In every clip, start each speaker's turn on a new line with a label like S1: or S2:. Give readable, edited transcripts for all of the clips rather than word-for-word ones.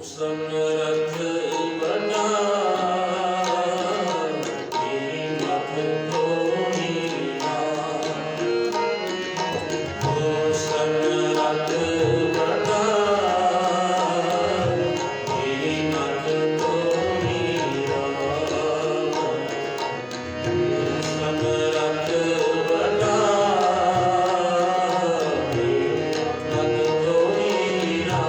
S1: ਸਮਰਥ ਬਣਾ ਤੇਰੀ ਮਤ ਤੋਂ ਨੀਰਾ ਓ ਸਮਰਥ ਬਣਾ ਤੇਰੀ ਮਤ ਤੋਂ ਨੀਰਾ ਸਮਰਥ ਬਣਾ ਤੇਰੀ ਮਤ ਤੋਂ ਨੀਰਾ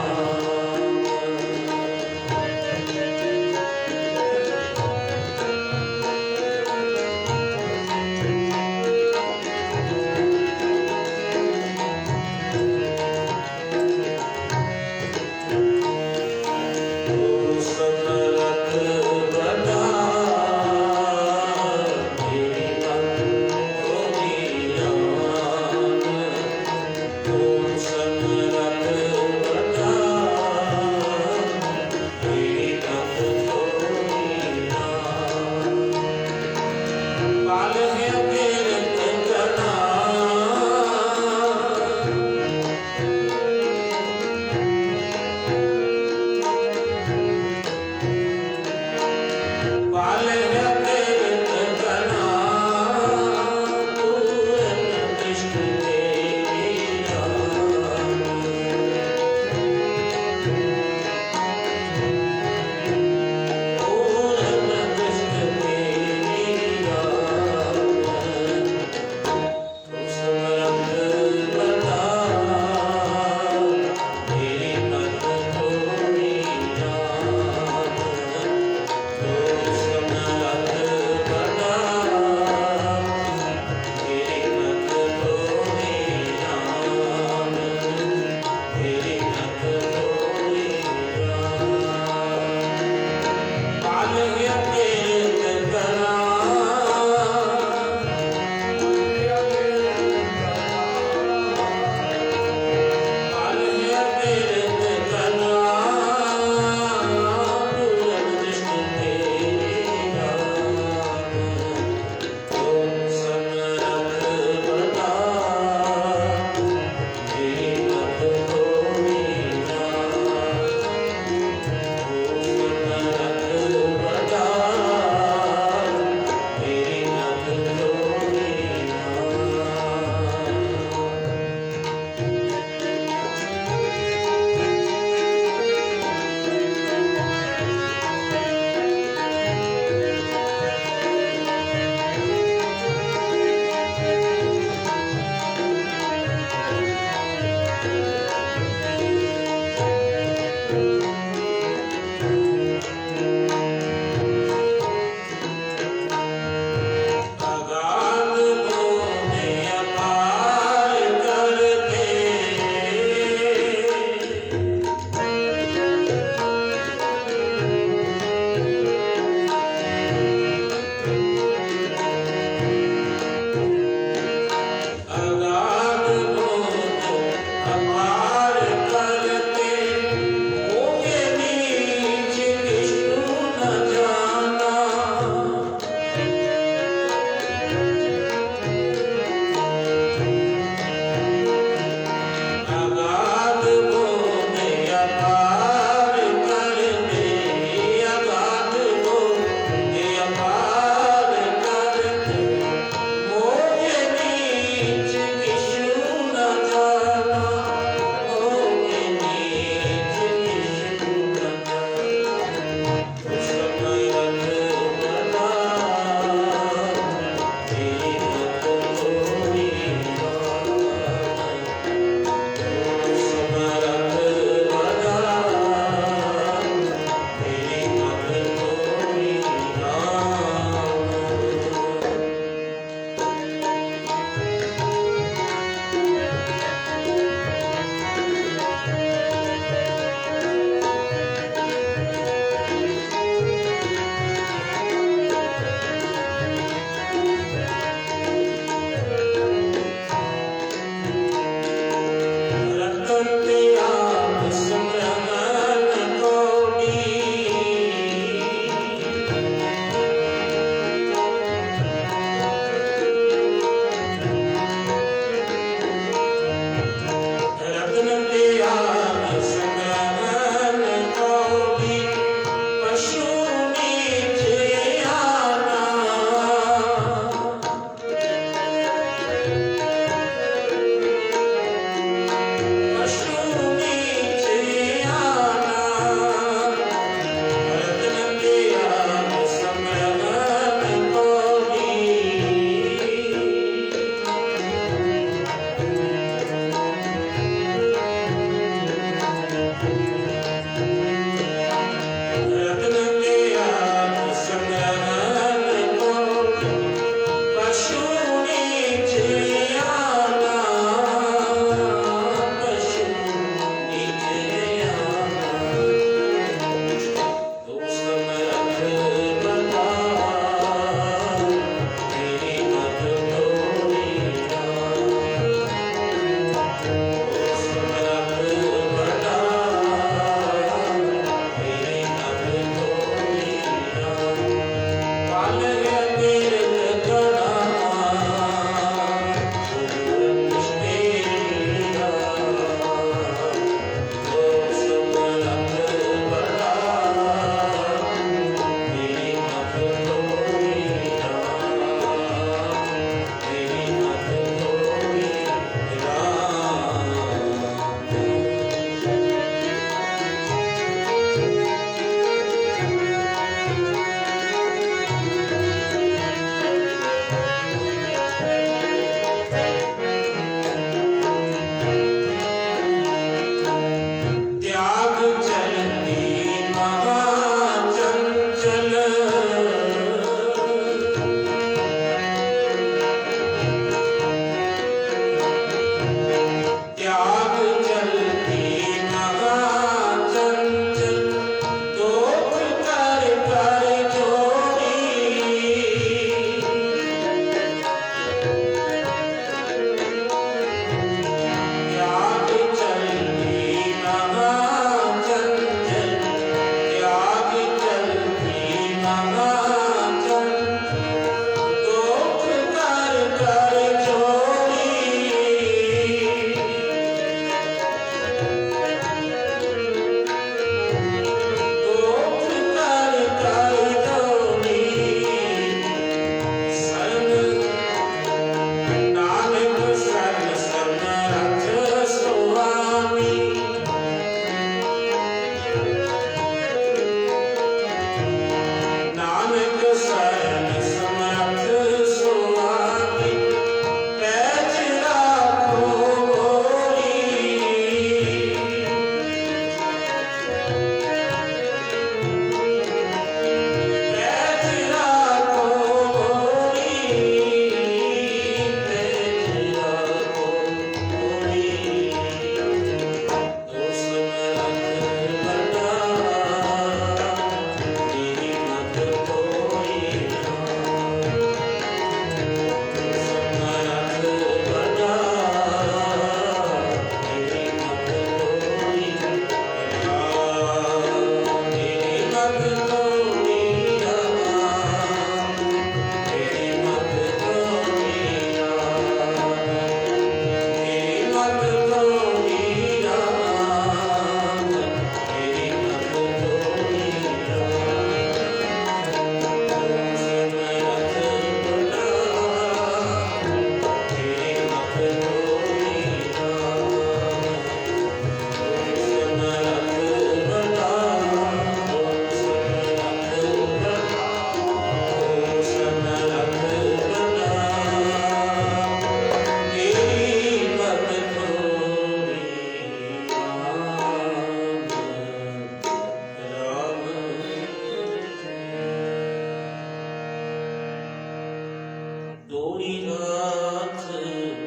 S1: हाथ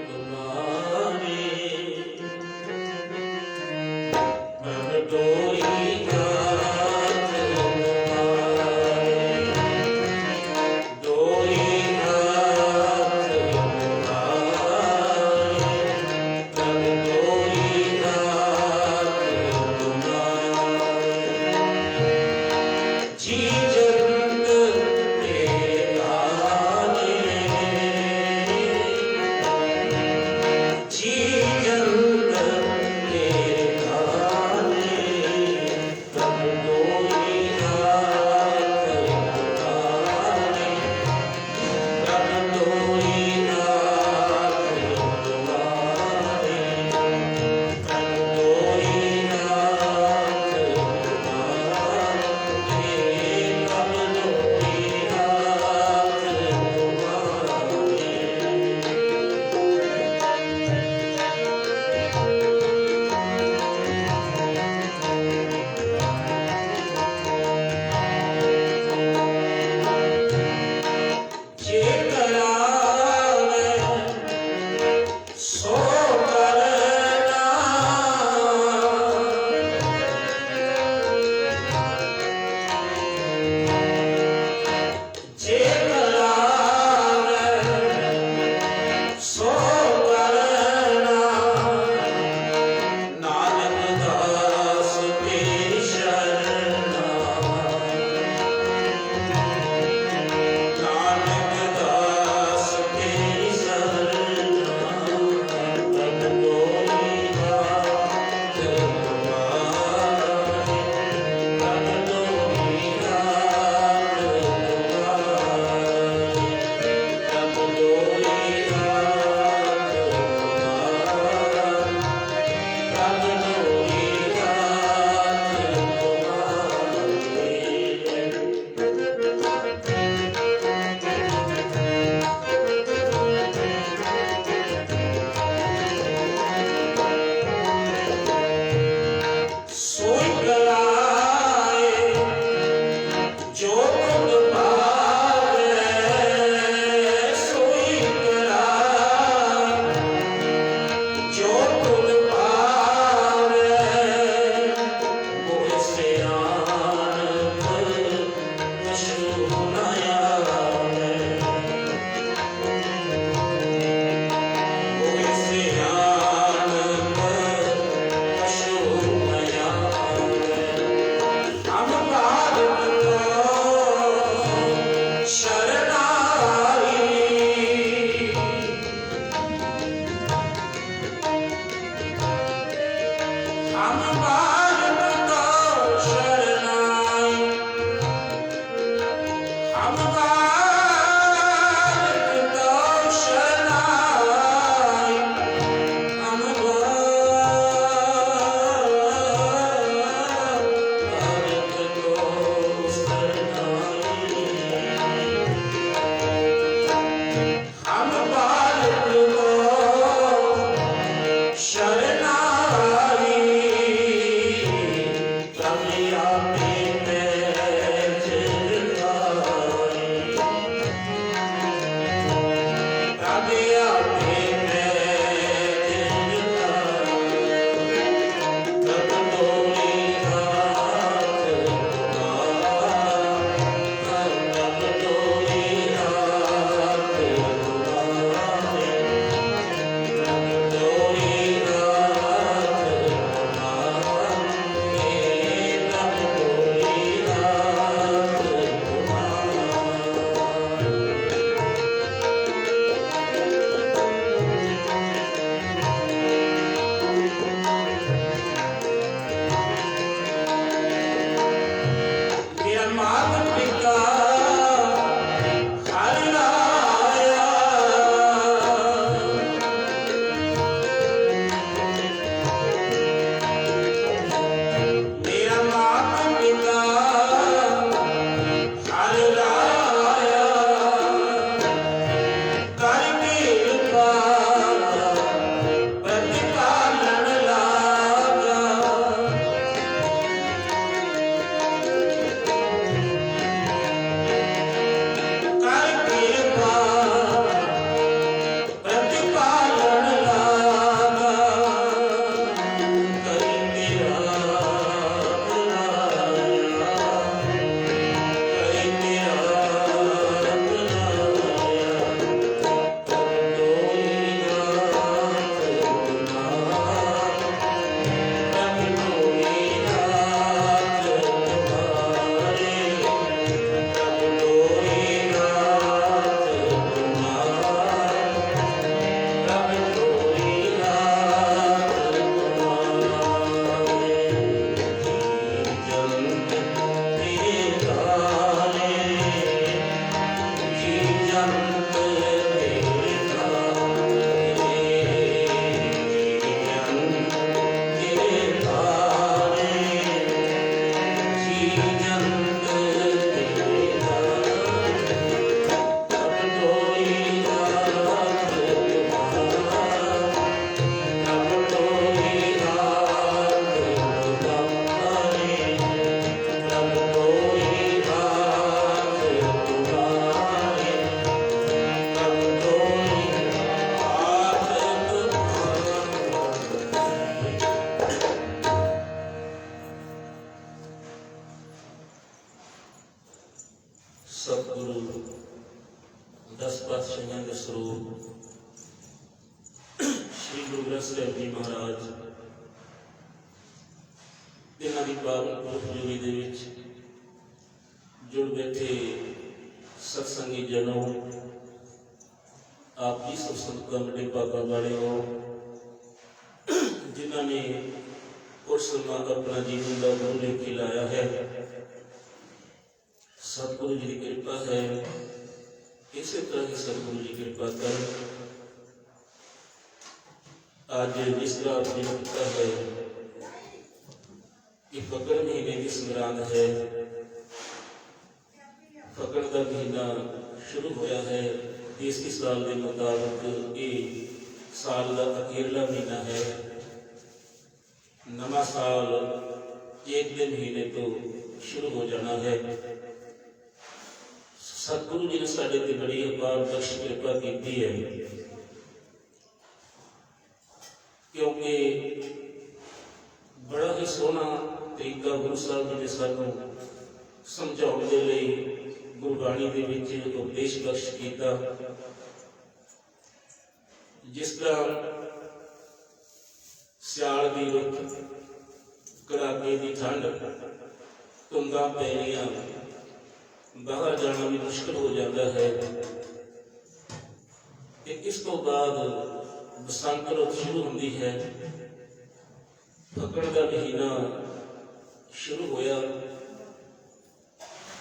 S1: तुम्हारे, अब डोरी हाथ तुम्हारे, डोरी हाथ तुम्हारे, अब डोरी हाथ तुम्हारे। जी जंत तेरे गाने, जी जंत तेरे गाने, तब डोरी हाथ तुम्हारे, तब डोरी हाथ तुम्हारे, तब डोरी हाथ तुम्हारे। जंत तेरे नाम, तब कोई हाथ तुम्हारा, तब कोई हाथ तुम्हारे, तब कोई हाथ तुम्हारे, तब कोई हाथ तुम्हारे। सतगुरु 10 पातशाहियों के स्वरूप श्री गुरु ग्रंथ ਸਾਹਿਬ जी महाराज ਇਹਨਾਂ ਦੀ ਪਾਵਨ ਪੁਰਖਜੋਰੀ ਦੇ ਵਿੱਚ ਜੁੜ ਬੈਠੇ ਸਤਸੰਗੀ ਜਨੋ, ਆਪ ਜੀ ਸਭ ਸੰਤਾਂ ਵੱਡੇ ਭਾਗਾਂ ਵਾਲੇ ਹੋ, ਜਿਨ੍ਹਾਂ ਨੇ ਉਸ ਸਮਾਂ ਆਪਣਾ ਜੀਵਨ ਦਾ ਮੋਹ ਲੇਖੇ ਲਾਇਆ ਹੈ। सतगुरु जी की कृपा है, इसी तरह ही सतगुरु जी कृपा कर आज जिस तरह आपने पता है कि फगड़ महीने की संग्रांद है, फगड़ का महीना शुरू होया है। 30 साल के मुताबिक ये साल का अखीरला महीना है। नवा साल 1 महीने तो शुरू हो जाना है। सतगुरु जी ने साढ़े ते बड़ी अपार बख्श कृपा की है, क्योंकि बड़ा ही सोहना तरीका गुरु साहब जी ने सानू समझाने के लिए गुरबाणी के विच उपदेश बख्श किया। जिस तरह सियाल की रुत, कड़ाके की ठंड, धुंदा पैणियां, बाहर जाना भी मुश्किल हो जाता है। इस तो बाद बसंत रुत शुरू होती है, फगड़ का महीना शुरू होया,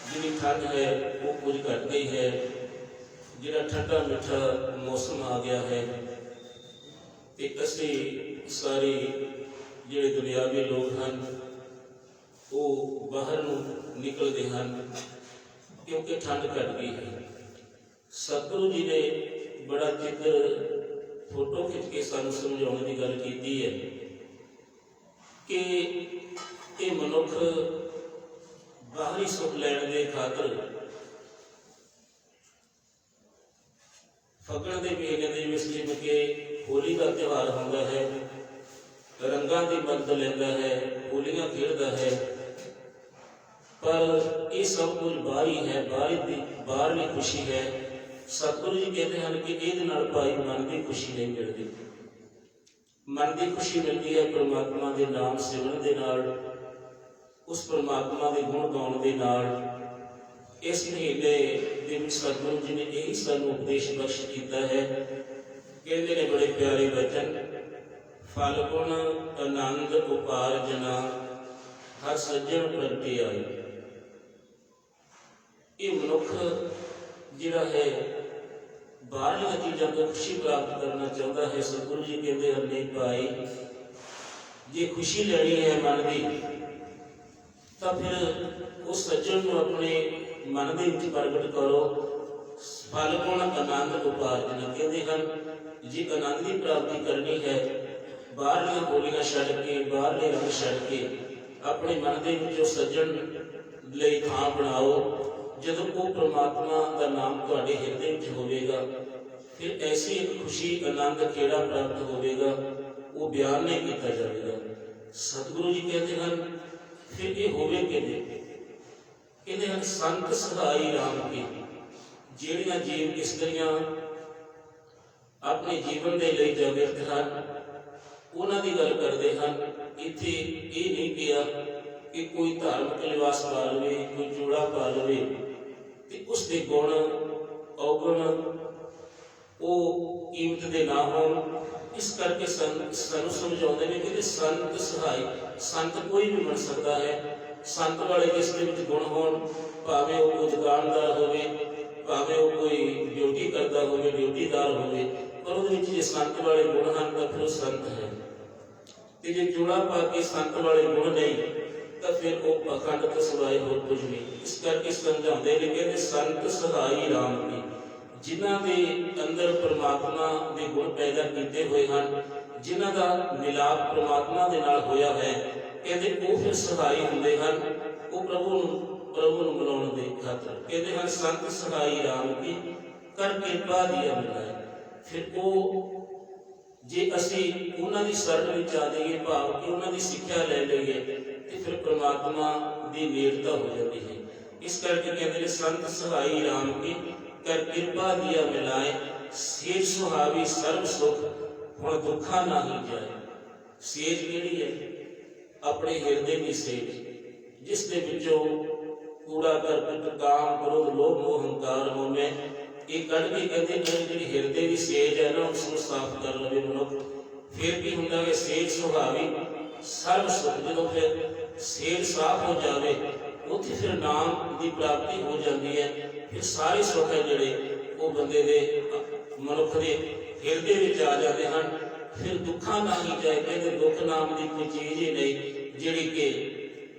S1: जिहड़ी ठंड है वो कुछ घट गई है, जिहड़ा ठंडा मिठा मौसम आ गया है। एक असी सारे जिहड़े दुनियावी लोग हैं वो बाहर नूं निकलते हैं, क्योंकि ठंड घट गई है। सतगुरु जी ने बड़ा चित्र फोटो खिंच के सानू समझाने की गल की है कि ये मनुख बाहरी सुख लैण के खातर फगड़ के महीने के जिम के होली का त्यौहार होता है, रंगां की मदद लेंदा है, होलियां खेलता है, पर ये सब कुछ बाहरी है, बाहरली खुशी है। सतगुरु जी कहते हैं कि ये भाई मन की खुशी नहीं मिलती। मन की खुशी मिलती है परमात्मा के नाम सिमरन के नाल, उस परमात्मा के गुण गाउण के नाल। इस महीने सतगुरु जी ने यही सानू उपदेश बख्श किया है। कहते ने बड़े प्यारे वचन, फल गुण आनंद उपार्जना हर सज्जन प्रगटे आई। ये मनुख जिहड़ा है बाहरलियां चीज़ों को खुशी प्राप्त करना चाहता है। सतगुरु जी कहते हैं नहीं भाई, जे खुशी लेनी है मन की तो फिर उस सज्जन को अपने मन के विच प्रगट करो। फल गुण आनंद उपार्जना कहते हैं, जे आनंद की प्राप्ति करनी है बाहरलियां बोलियां छड्ड के, बाहरले रंग छड्ड के अपने मन के विच सज्जन लई थां बनाओ। जदों वो परमात्मा का नाम तुहाडे हिरदे विच होवेगा, फिर ऐसी खुशी आनंद केड़ा प्राप्त होवेगा वो बयान नहीं किया जाएगा। सतगुरु जी कहते हैं फिर ये होवे किवें? कहते हैं संत सहाई राम की, जिहड़ियां जीव इस्त्रियां अपने जीवन के लिए जागृत हैं उन्हां दी गल करते हैं। इत्थे ये नहीं किया कि कोई धार्मिक लिबास पा लवे, कोई जोड़ा पा लवे ते उसके गुण अवगुण वो कीमत दे ना होण। इस करके सानू समझाउंदे ने कि संत सहाय, संत कोई भी बन सकता है। संत वाले जिसके विच गुण होण, भावें वो कोई दुकानदार होवे, भावें वो कोई ड्यूटी करता होवे, ड्यूटीदार होवे, पर उहदे विच जे संत वाले गुण हैं तो फिर वो संत है। ते जे जोड़ा पा के संत वाले गुण नहीं ਤਾਂ ਫਿਰ ਉਹ ਪਖੰਡ ਤੋਂ ਸਿਵਾਏ ਹੋਰ ਕੁਝ ਨਹੀਂ। ਇਸ ਕਰਕੇ ਸਮਝਾਉਂਦੇ ਨੇ, ਕਹਿੰਦੇ ਸੰਤ ਸਹਾਈ ਰਾਮ ਕੀ, ਜਿਨ੍ਹਾਂ ਦੇ ਅੰਦਰ ਪਰਮਾਤਮਾ ਦੇ ਗੁਣ ਪੈਦਾ ਕੀਤੇ ਹੋਏ ਹਨ, ਜਿਨ੍ਹਾਂ ਦਾ ਮਿਲਾਪ ਪਰਮਾਤਮਾ ਦੇ ਨਾਲ ਹੋਇਆ ਹੈ, ਕਹਿੰਦੇ ਉਹ ਫਿਰ ਸਹਾਈ ਹੁੰਦੇ ਹਨ। ਉਹ ਪ੍ਰਭੂ ਨੂੰ ਮਨਾਉਣ ਦੇ ਖਾਤਰ ਕਹਿੰਦੇ ਹਨ ਸੰਤ ਸਹਾਈ ਰਾਮ ਕੀ ਕਰ ਕਿਰਪਾ ਦੀ ਮਿਲਾਏ। ਫਿਰ ਉਹ ਜੇ ਅਸੀਂ ਉਹਨਾਂ ਦੀ ਸ਼ਰਨ ਵਿੱਚ ਆ ਜਾਈਏ, ਭਾਵ ਕਿ ਉਹਨਾਂ ਦੀ ਸਿੱਖਿਆ ਲੈ ਲਈਏ, ਤੇ ਫਿਰ ਪਰਮਾਤਮਾ ਦੀ ਨੇੜਤਾ ਹੋ ਜਾਂਦੀ ਹੈ। ਇਸ ਕਰਕੇ ਕਹਿੰਦੇ ਨੇ ਸੰਤ ਸਹਾਈ ਰਾਮ ਕੀ ਕਰ ਕਿਰਪਾ ਦੀਆ ਮਿਲਾਏ, ਸੇਜ ਸੁਹਾਵੀ ਸਰਬ ਸੁਖ ਹੁਣ ਦੁੱਖਾਂ ਨਾਹੀਂ ਜਾਏ। ਸੇਜ ਕਿਹੜੀ ਹੈ? ਆਪਣੇ ਹਿਰਦੇ ਦੀ ਸੇਜ, ਜਿਸ ਦੇ ਵਿੱਚੋਂ ਕੂੜਾ ਕਰਕਟ ਕਾਮ ਕ੍ਰੋਧ ਲੋਭ ਮੋਹ ਹੰਕਾਰ ਹੋਵੇ, ਇਹ ਕੱਢ ਕੇ ਕਹਿੰਦੇ ਜਿਹੜੀ ਹਿਰਦੇ ਦੀ ਸੇਜ ਹੈ ਨਾ, ਉਸ ਨੂੰ ਸਾਫ਼ ਕਰ ਲਵੇ ਮਨੁੱਖ, ਫਿਰ ਕੀ ਹੁੰਦਾ ਹੈ? ਸੇਜ ਸੁਹਾਵੀ ਸਰਬ ਸੁਖ। ਜਦੋਂ ਫਿਰ ਸੇਜ ਸਾਫ਼ ਹੋ ਜਾਵੇ, ਉੱਥੇ ਫਿਰ ਨਾਮ ਦੀ ਪ੍ਰਾਪਤੀ ਹੋ ਜਾਂਦੀ ਹੈ। ਫਿਰ ਸਾਰੇ ਸੁੱਖ ਹੈ ਜਿਹੜੇ ਉਹ ਬੰਦੇ ਦੇ ਮਨੁੱਖ ਦੇ ਹਿਰਦੇ ਵਿੱਚ ਆ ਜਾਂਦੇ ਹਨ। ਫਿਰ ਦੁੱਖਾਂ ਨਾਹੀਂ ਜਾਏ, ਕਹਿੰਦੇ ਦੁੱਖ ਨਾਮ ਦੀ ਕੋਈ ਚੀਜ਼ ਹੀ ਨਹੀਂ ਜਿਹੜੀ ਕਿ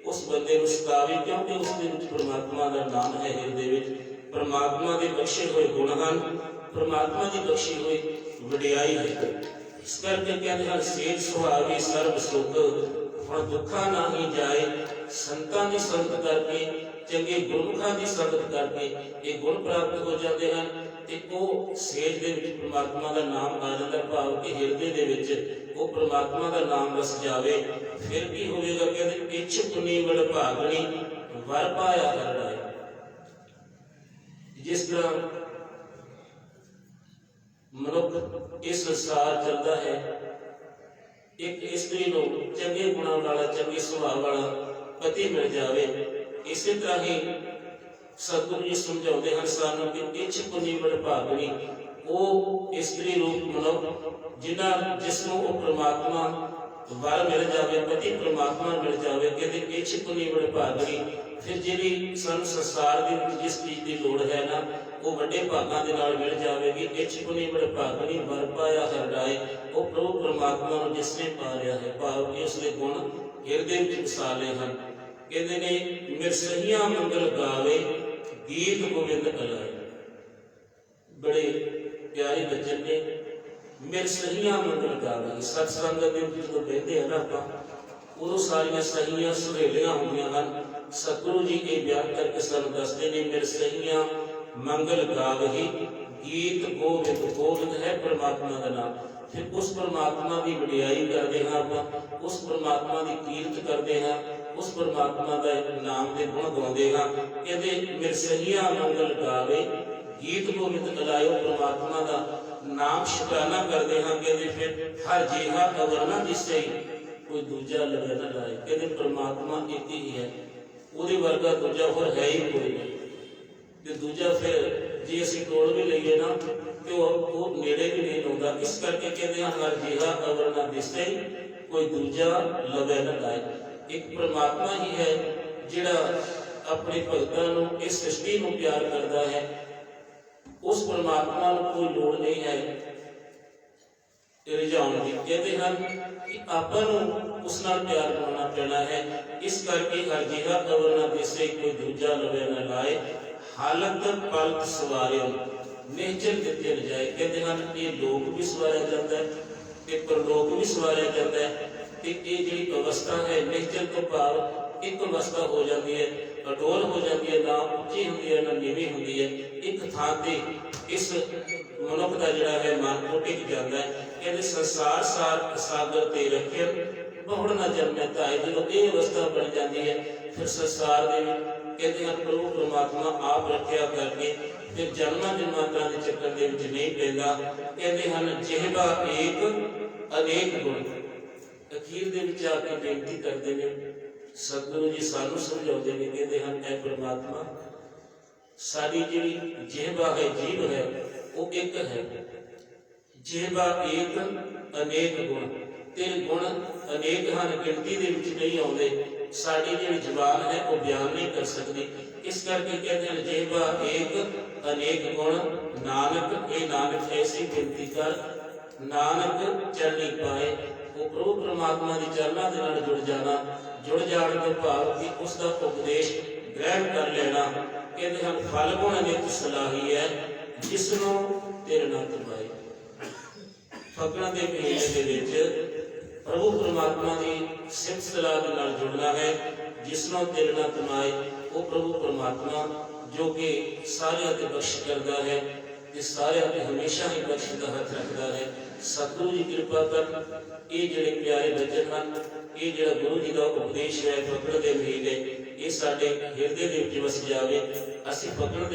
S1: ਉਸ ਬੰਦੇ ਨੂੰ ਸਤਾਵੇ, ਕਿਉਂਕਿ ਉਸ ਦੇ ਵਿੱਚ ਪਰਮਾਤਮਾ ਦਾ ਨਾਮ ਹੈ, ਹਿਰਦੇ ਵਿੱਚ ਪਰਮਾਤਮਾ ਦੇ ਬਖਸ਼ੇ ਹੋਏ ਗੁਣ ਹਨ, ਪਰਮਾਤਮਾ ਦੀ ਬਖਸ਼ੀ ਹੋਈ ਵਡਿਆਈ ਹੈ। ਇਸ ਕਰਕੇ ਕਹਿੰਦੇ ਹਨ ਸੇਜ ਸੁਹਾਵੀ ਸਰਬ ਸੁਖ ਹੁਣ ਦੁੱਖਾਂ ਨਾਹੀਂ ਜਾਏ। ਸੰਤਾਂ ਦੀ ਸੰਗਤ ਕਰਕੇ, ਚੰਗੇ ਗੁਰਮੁਖਾਂ ਦੀ ਸੰਗਤ ਕਰਕੇ ਇਹ ਗੁਣ ਪ੍ਰਾਪਤ ਹੋ ਜਾਂਦੇ ਹਨ, ਤੇ ਉਹ ਸੇਜ ਦੇ ਵਿੱਚ ਪਰਮਾਤਮਾ ਦਾ ਨਾਮ ਆ ਜਾਂਦਾ, ਭਾਵ ਕਿ ਹਿਰਦੇ ਦੇ ਵਿੱਚ ਉਹ ਪਰਮਾਤਮਾ ਦਾ ਨਾਮ ਵਸ ਜਾਵੇ। ਫਿਰ ਕੀ ਹੋਵੇਗਾ? ਕਹਿੰਦੇ ਇੱਛ ਪੁਨੀ ਵਡ ਭਾਗਣੀ ਵਰ ਪਾਇਆ ਕਰਦਾ ਹੈ। ਜਿਸ ਤਰ੍ਹਾਂ ਮਨੁੱਖ ਇਸ ਸੰਸਾਰ ਚੱਲਦਾ ਹੈ, ਇੱਕ ਇਸਤਰੀ ਨੂੰ ਚੰਗੇ ਗੁਣਾਂ ਵਾਲਾ, ਚੰਗੇ ਸੁਭਾਅ ਵਾਲਾ ਪਤੀ ਮਿਲ ਜਾਵੇ, ਇਸੇ ਤਰ੍ਹਾਂ ਹੀ ਸਤਿਗੁਰੂ ਜੀ ਸਮਝਾਉਂਦੇ ਹਨ ਸਾਨੂੰ ਕਿ ਇੱਛ ਪੁਨੀ ਵਡ ਭਾਗਣੀ, ਉਹ ਇਸਤਰੀ ਰੂਪ ਮਨੁੱਖ ਜਿਸ ਨੂੰ ਉਹ ਪਰਮਾਤਮਾ ਵਰ ਮਿਲ ਜਾਵੇ, ਪਤੀ ਪਰਮਾਤਮਾ ਮਿਲ ਜਾਵੇ, ਕਹਿੰਦੇ ਇੱਛ ਪੁਨੀ ਵਡ ਭਾਗਣੀ। ਫਿਰ ਜਿਹੜੀ ਸਾਨੂੰ ਸੰਸਾਰ ਦੇ ਵਿੱਚ ਜਿਸ ਚੀਜ਼ ਦੀ ਲੋੜ ਹੈ ਨਾ, ਉਹ ਵੱਡੇ ਭਾਗਾਂ ਦੇ ਨਾਲ ਮਿਲ ਜਾਵੇਗੀ। ਇੱਛ ਪੁਨੀ ਵਡ ਭਾਗਣੀ ਵਰ ਪਾਇਆ ਹਰਡਾਏ। ਉਹ ਪ੍ਰਭੂ ਪਰਮਾਤਮਾ ਨੂੰ ਜਿਸ ਨੇ ਪਾ ਲਿਆ ਹੈ, ਭਾਵ ਕਿ ਉਸਦੇ ਗੁਣ ਹਿਰਦੇ ਵਿੱਚ ਵਸਾ ਲਏ ਹਨ। ਕਹਿੰਦੇ ਨੇ ਮਿਰਸਹੀਆਂ ਮੰਗਲ ਗਾਵੇ ਗੀਤ ਗੋਬਿੰਦ ਅਲਾਏ। ਬੜੇ ਪਿਆਰੇ ਬਚਨ ਨੇ, ਮਿਰਸਹੀਆਂ ਮੰਗਲ ਗਾਵੇ। ਸਤਸੰਗ ਦੇ ਵਿੱਚ ਜਦੋਂ ਬਹਿੰਦੇ ਹਨ ਆਪਾਂ, ਉਦੋਂ ਸਾਰੀਆਂ ਸਹੀਆਂ ਸੁਹੇਲੀਆਂ ਹੁੰਦੀਆਂ ਹਨ। ਸਤਿਗੁਰੂ ਜੀ ਇਹ ਬਿਆਨ ਕਰਕੇ ਸਾਨੂੰ ਦੱਸਦੇ ਨੇ ਮਿਰਸਹੀਆਂ ਮੰਗਲ ਗਾਵਹੀ ਗੀਤ ਗੋਬਿੰਦ। ਗੋਬਿੰਦ ਹੈ ਪਰਮਾਤਮਾ ਦਾ ਨਾਮ। ਫਿਰ ਉਸ ਪਰਮਾਤਮਾ ਦੀ ਵਡਿਆਈ ਕਰਦੇ ਹਾਂ ਆਪਾਂ, ਉਸ ਪਰਮਾਤਮਾ ਦੀ ਕੀਰਤ ਕਰਦੇ ਹਾਂ, ਉਸ ਪਰਮਾਤਮਾ ਦਾ ਨਾਮ ਦੇ ਗੁਣ ਗਾਉਂਦੇ ਹਾਂ। ਕਹਿੰਦੇ ਮਿਰਸਹੀਆਂ ਮੰਗਲ ਗਾਵੇ ਗੀਤ ਗੋਬਿੰਦ ਅਲਾਇਓ। ਪਰਮਾਤਮਾ ਦਾ ਨਾਮ ਸ਼ੁਕਰਾਨਾ ਕਰਦੇ ਹਾਂ। ਕਹਿੰਦੇ ਫਿਰ ਹਰ ਜਿਹਾ ਅਵਰਨਾ ਦਿਸੇ ਕੋਈ ਦੂਜਾ ਲਵੇ ਨਾ ਲਾਏ। ਕਹਿੰਦੇ ਪਰਮਾਤਮਾ ਇੱਕ ਹੀ ਹੈ, ਉਹਦੇ ਵਰਗਾ ਦੂਜਾ ਹੋਰ ਹੈ ਹੀ ਕੋਈ ਨਹੀਂ। ਤੇ ਦੂਜਾ ਫਿਰ ਜੇ ਅਸੀਂ ਕੋਲ ਵੀ ਲਈਏ ਨਾ, ਤੇ ਉਹ ਨੇੜੇ ਵੀ ਨਹੀਂ ਆਉਂਦਾ। ਇਸ ਕਰਕੇ ਕਹਿੰਦੇ ਹਨ ਹਰ ਜਿਹਾ ਅਵਰਨਾ ਦਿਸੇ ਕੋਈ ਦੂਜਾ ਲਵੇ ਨਾ ਲਾਏ। ਇੱਕ ਪਰਮਾਤਮਾ ਹੀ ਹੈ ਜਿਹੜਾ ਆਪਣੇ ਭਗਤਾਂ ਨੂੰ, ਇਸ ਸ੍ਰਿਸ਼ਟੀ ਨੂੰ ਪਿਆਰ ਕਰਦਾ ਹੈ। ਉਸ ਪਰਮਾਤਮਾ ਨੂੰ ਕੋਈ ਲੋੜ ਨਹੀਂ ਹੈ ਰਿਝਾਉਣ ਦੀ। ਕਹਿੰਦੇ ਹਨ ਕਿ ਆਪਾਂ ਨੂੰ ਉਸ ਨਾਲ ਪਿਆਰ ਕਰਨਾ ਪੈਣਾ ਹੈ। ਇਸ ਕਰਕੇ ਹਰ ਜਿਹਾ ਅਵਰ ਨਾ ਦਿਸੇ ਕੋਈ ਦੂਜਾ ਲਵੇ ਨਾ ਲਾਏ। ਹਾਲਤ ਪਲਕ ਸਵਾਰਿਓ ਨਿਹਚਲ ਦਿੱਤੇ ਜਾਏ। ਕਹਿੰਦੇ ਹਨ ਇਹ ਲੋਕ ਵੀ ਸਵਾਰਿਆ ਜਾਂਦਾ ਹੈ ਤੇ ਪਰਲੋਕ ਵੀ ਸਵਾਰਿਆ ਜਾਂਦਾ ਹੈ। ਤੇ ਇਹ ਜਿਹੜੀ ਅਵਸਥਾ ਹੈ ਨਿਹਚਲ ਤੋਂ ਭਾਵ ਇੱਕ ਅਵਸਥਾ ਹੋ ਜਾਂਦੀ ਹੈ, ਅਡੋਲ ਹੋ ਜਾਂਦੀ ਹੈ, ਨਾ ਉੱਚੀ ਹੁੰਦੀ ਹੈ ਨਾ ਨੀਵੀਂ ਹੁੰਦੀ ਹੈ। ਇੱਕ ਥਾਂ ਤੇ ਇਸ ਮਨੁੱਖ ਦਾ ਜਿਹੜਾ ਹੈ ਮਨ ਉਹ ਟਿਕ ਜਾਂਦਾ ਹੈ। ਕਹਿੰਦੇ ਸੰਸਾਰ ਸਾਗਰ ਤੇ ਰੱਖਿਆ ਬਹੁੜ ਨਾ ਜਨਮੇ ਧਾਏ। ਜਦੋਂ ਇਹ ਅਵਸਥਾ ਬਣ ਜਾਂਦੀ ਹੈ, ਫਿਰ ਸੰਸਾਰ ਦੇ ਵਿੱਚ ਕਹਿੰਦੇ ਹਨ ਪ੍ਰਭੂ ਪਰਮਾਤਮਾ ਆਪ ਰੱਖਿਆ ਕਰਕੇ ਫਿਰ ਜਨਮਾਂ ਜਨਮਾਂਤਰਾਂ ਦੇ ਚੱਕਰ ਦੇ ਵਿੱਚ ਨਹੀਂ ਪੈਂਦਾ। ਕਹਿੰਦੇ ਹਨ ਜਿਹਵਾ ਏਕ ਅਨੇਕ ਗੁਣ। ਅਖੀਰ ਦੇ ਵਿੱਚ ਆ ਕੇ ਬੇਨਤੀ ਕਰਦੇ ਨੇ, ਸਤਿਗੁਰੂ ਜੀ ਸਾਨੂੰ ਸਮਝਾਉਂਦੇ ਨੇ, ਕਹਿੰਦੇ ਹਨ ਐ ਪਰਮਾਤਮਾ ਸਾਡੀ ਜਿਹੜੀ ਜਿਹਵਾ ਹੈ, ਜੀਵ ਹੈ, ਉਹ ਇੱਕ ਹੈ। ਜਿਹਵਾ ਏਕ ਅਨੇਕ ਗੁਣ। ਤੇਰੇ ਗੁਣ ਅਨੇਕ ਹਨ, ਗਿਣਤੀ ਦੇ ਵਿੱਚ ਨਹੀਂ ਆਉਂਦੇ। ਸਾਡੀ ਜਿਹੜੀ ਜ਼ੁਬਾਨ ਹੈ ਉਹ ਬਿਆਨ ਨਹੀਂ ਕਰ ਸਕਦੀ। ਇਸ ਕਰਕੇ ਕਹਿੰਦੇ ਹਨ ਜਿਹਵਾ ਏਕ ਅਨੇਕ ਗੁਣ ਨਾਨਕ। ਇਹ ਨਾਨਕ ਐਸੀ ਬੇਨਤੀ ਕਰ ਨਾਨਕ ਚਰਨੀ ਪਾਏ। ਉਹ ਪ੍ਰਭੂ ਪਰਮਾਤਮਾ ਦੀ ਚਰਨਾਂ ਦੇ ਨਾਲ ਜੁੜ ਜਾਣਾ। ਜੁੜ ਜਾਣ ਤੋਂ ਭਾਵ ਕਿ ਉਸ ਦਾ ਉਪਦੇਸ਼ ਗ੍ਰਹਿਣ ਕਰ ਲੈਣਾ। ਕਹਿੰਦੇ ਹਨ ਫਲ ਗੁਣ ਨਿਤ ਸਲਾਹੀ ਹੈ ਜਿਸ ਨੂੰ ਤੇਰੇ ਨਾਲ ਤਮਾਏ। ਫਗਣ ਦੇ ਮਹੀਨੇ ਦੇ ਵਿੱਚ ਪ੍ਰਭੂ ਪਰਮਾਤਮਾ ਦੀ ਸਿਫਤ ਸਲਾਹ ਦੇ ਨਾਲ ਜੁੜਨਾ ਹੈ। ਜਿਸ ਨੂੰ ਤੇਰੇ ਨਾਲ ਤਮਾਏ ਉਹ ਪ੍ਰਭੂ ਪਰਮਾਤਮਾ ਜੋ ਕਿ ਸਾਰਿਆਂ ਤੇ ਬਖਸ਼ ਕਰਦਾ ਹੈ ਤੇ ਸਾਰਿਆਂ ਤੇ ਹਮੇਸ਼ਾ ਹੀ ਬਖਸ਼ ਦਾ ਹੱਥ ਰੱਖਦਾ ਹੈ। ਸਤਿਗੁਰੂ ਜੀ ਕਿਰਪਾ ਕਰਨ। ਇਹ ਜਿਹੜੇ ਪਿਆਰੇ ਬਚਨ ਹਨ, ਇਹ ਜਿਹੜਾ ਗੁਰੂ ਜੀ ਦਾ ਉਪਦੇਸ਼ ਹੈ ਫਗਣ ਦੇ ਮਹੀਨੇ, ਇਹ ਸਾਡੇ ਹਿਰਦੇ ਦੇ ਵਿੱਚ ਵਸ ਜਾਵੇ। ਅਸੀਂ ਫਗਣ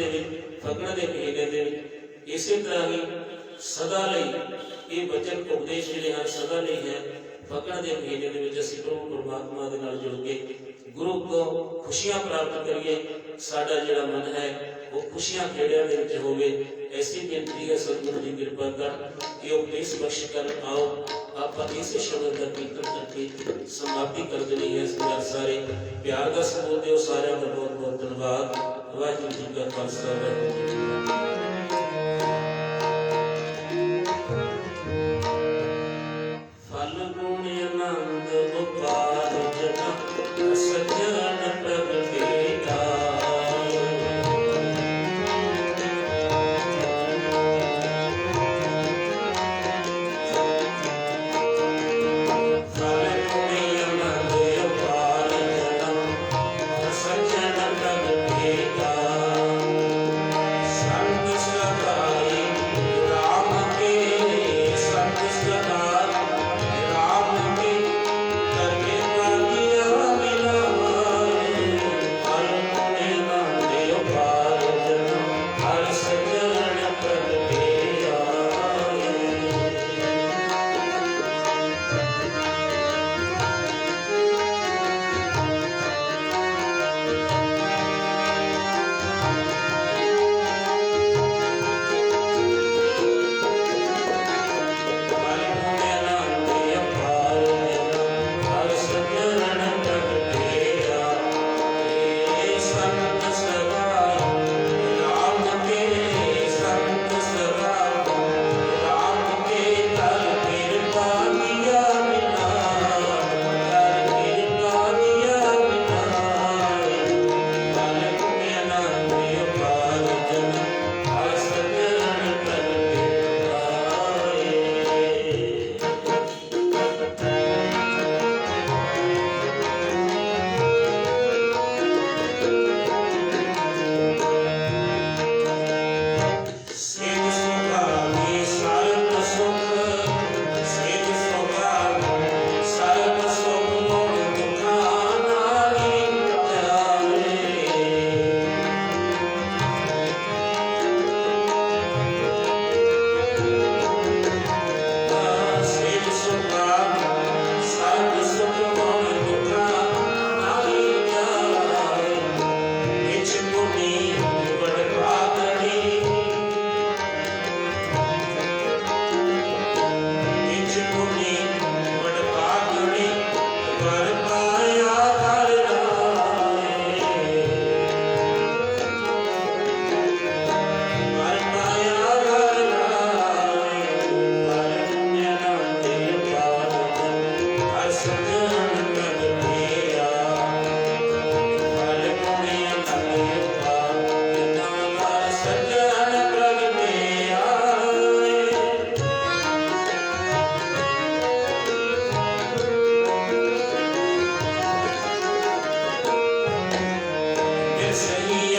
S1: ਦੇ ਮਹੀਨੇ ਦੇ ਵਿੱਚ ਇਸੇ ਤਰ੍ਹਾਂ ਹੀ ਸਦਾ ਲਈ ਇਹ ਬਚਨ ਉਪਦੇਸ਼ ਜਿਹੜੇ ਹਨ ਸਦਾ ਲਈ ਹੈ। ਫਗਣ ਦੇ ਮਹੀਨੇ ਦੇ ਵਿੱਚ ਅਸੀਂ ਪ੍ਰਭੂ ਪਰਮਾਤਮਾ ਦੇ ਨਾਲ ਜੁੜ ਕੇ ਗੁਰੂ ਤੋਂ ਖੁਸ਼ੀਆਂ ਪ੍ਰਾਪਤ ਕਰੀਏ। ਸਾਡਾ ਜਿਹੜਾ ਮਨ ਹੈ ਉਹ ਖੁਸ਼ੀਆਂ ਖੇੜਿਆਂ ਦੇ ਵਿੱਚ ਹੋਵੇ। ਐਸੀ ਬੇਨਤੀ ਹੈ ਸਤਿਗੁਰੂ ਜੀ ਕਿਰਪਾ ਕਰਨ, ਇਹ ਉਪਦੇਸ਼ ਬਖਸ਼ ਕਰਨ। ਆਓ ਆਪਾਂ ਇਸੇ ਸ਼ਬਦ ਦਾ ਕੀਰਤਨ ਕਰਕੇ ਸਮਾਪਤੀ ਕਰ ਦੇਣੀ ਹੈ। ਸਾਰੇ ਪਿਆਰ ਦਾ ਸਬੂਤ ਦਿਓ। ਸਾਰਿਆਂ ਦਾ ਬਹੁਤ ਬਹੁਤ ਧੰਨਵਾਦ। ਵਾਹਿਗੁਰੂ ਜੀ ਕਾ ਖਾਲਸਾ, ਵਾਹਿਗੁਰੂ ਜੀ ਕੀ ਫਤਿਹ। ਫਲ ਗੁਣ ਆਨੰਦ ਉਪਾਰ ਜਨ ਸੱਜਣ ਪ੍ਰਗਟੇਗਾ।
S2: Jai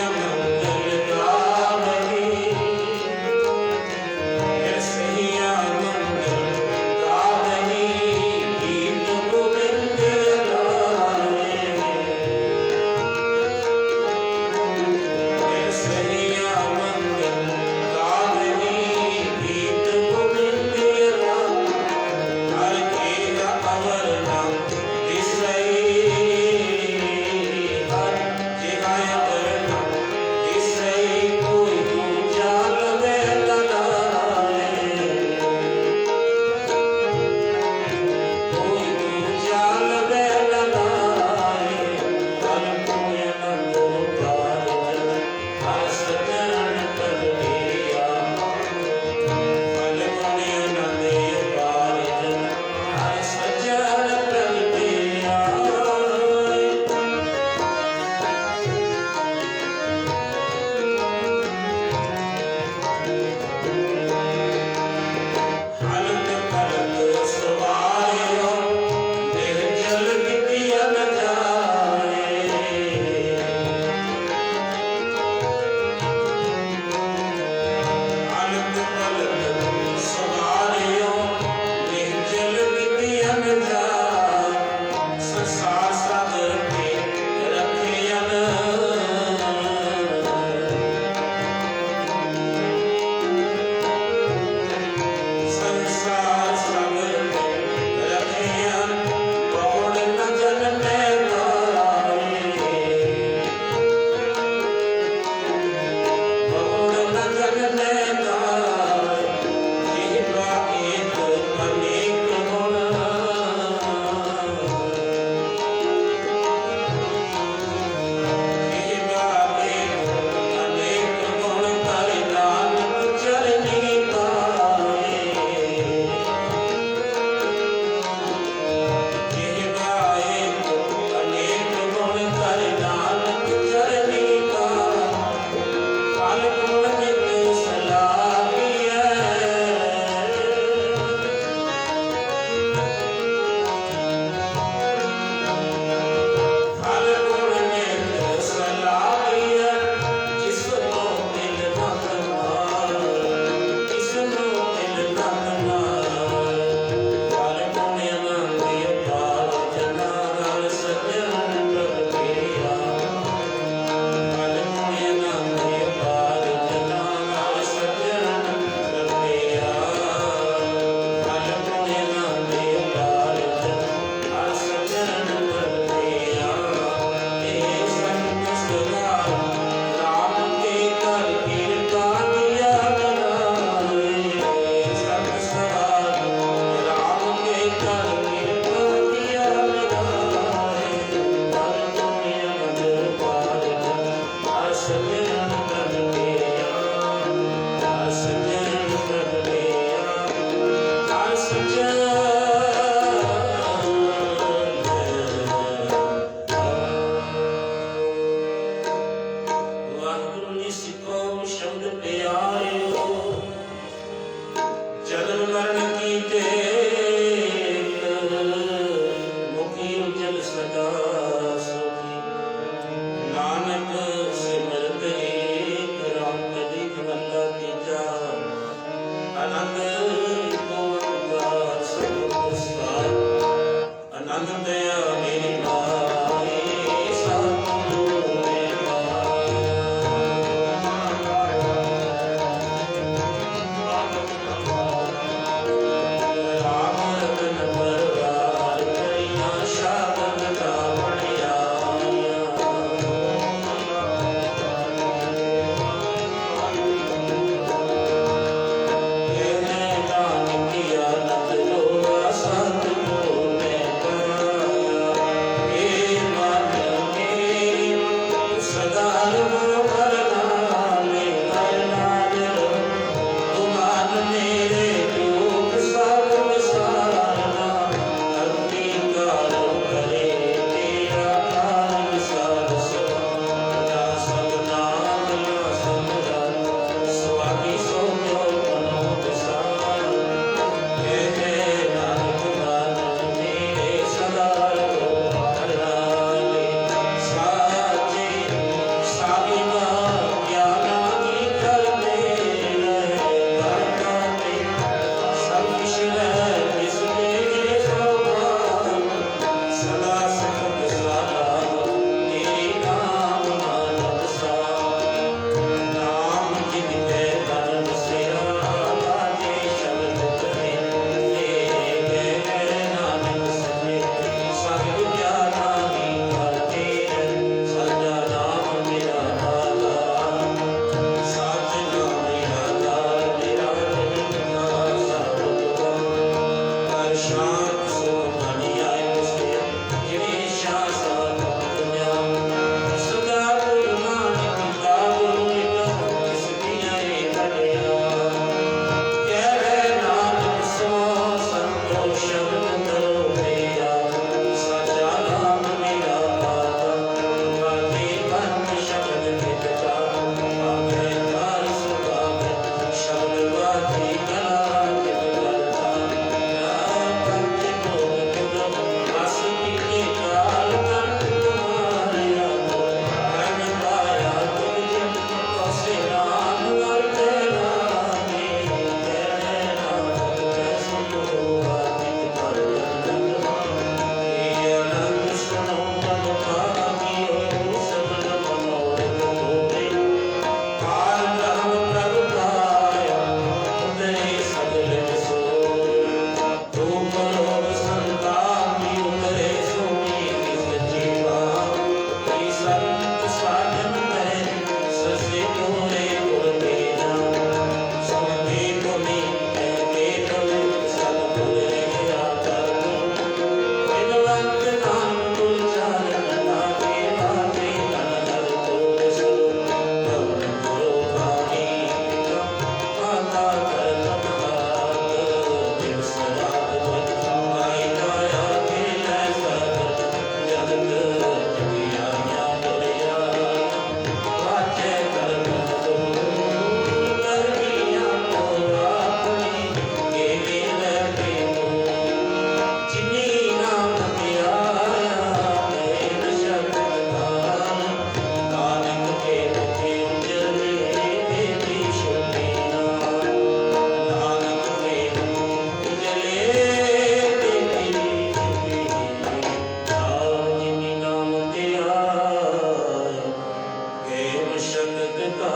S1: शब्द का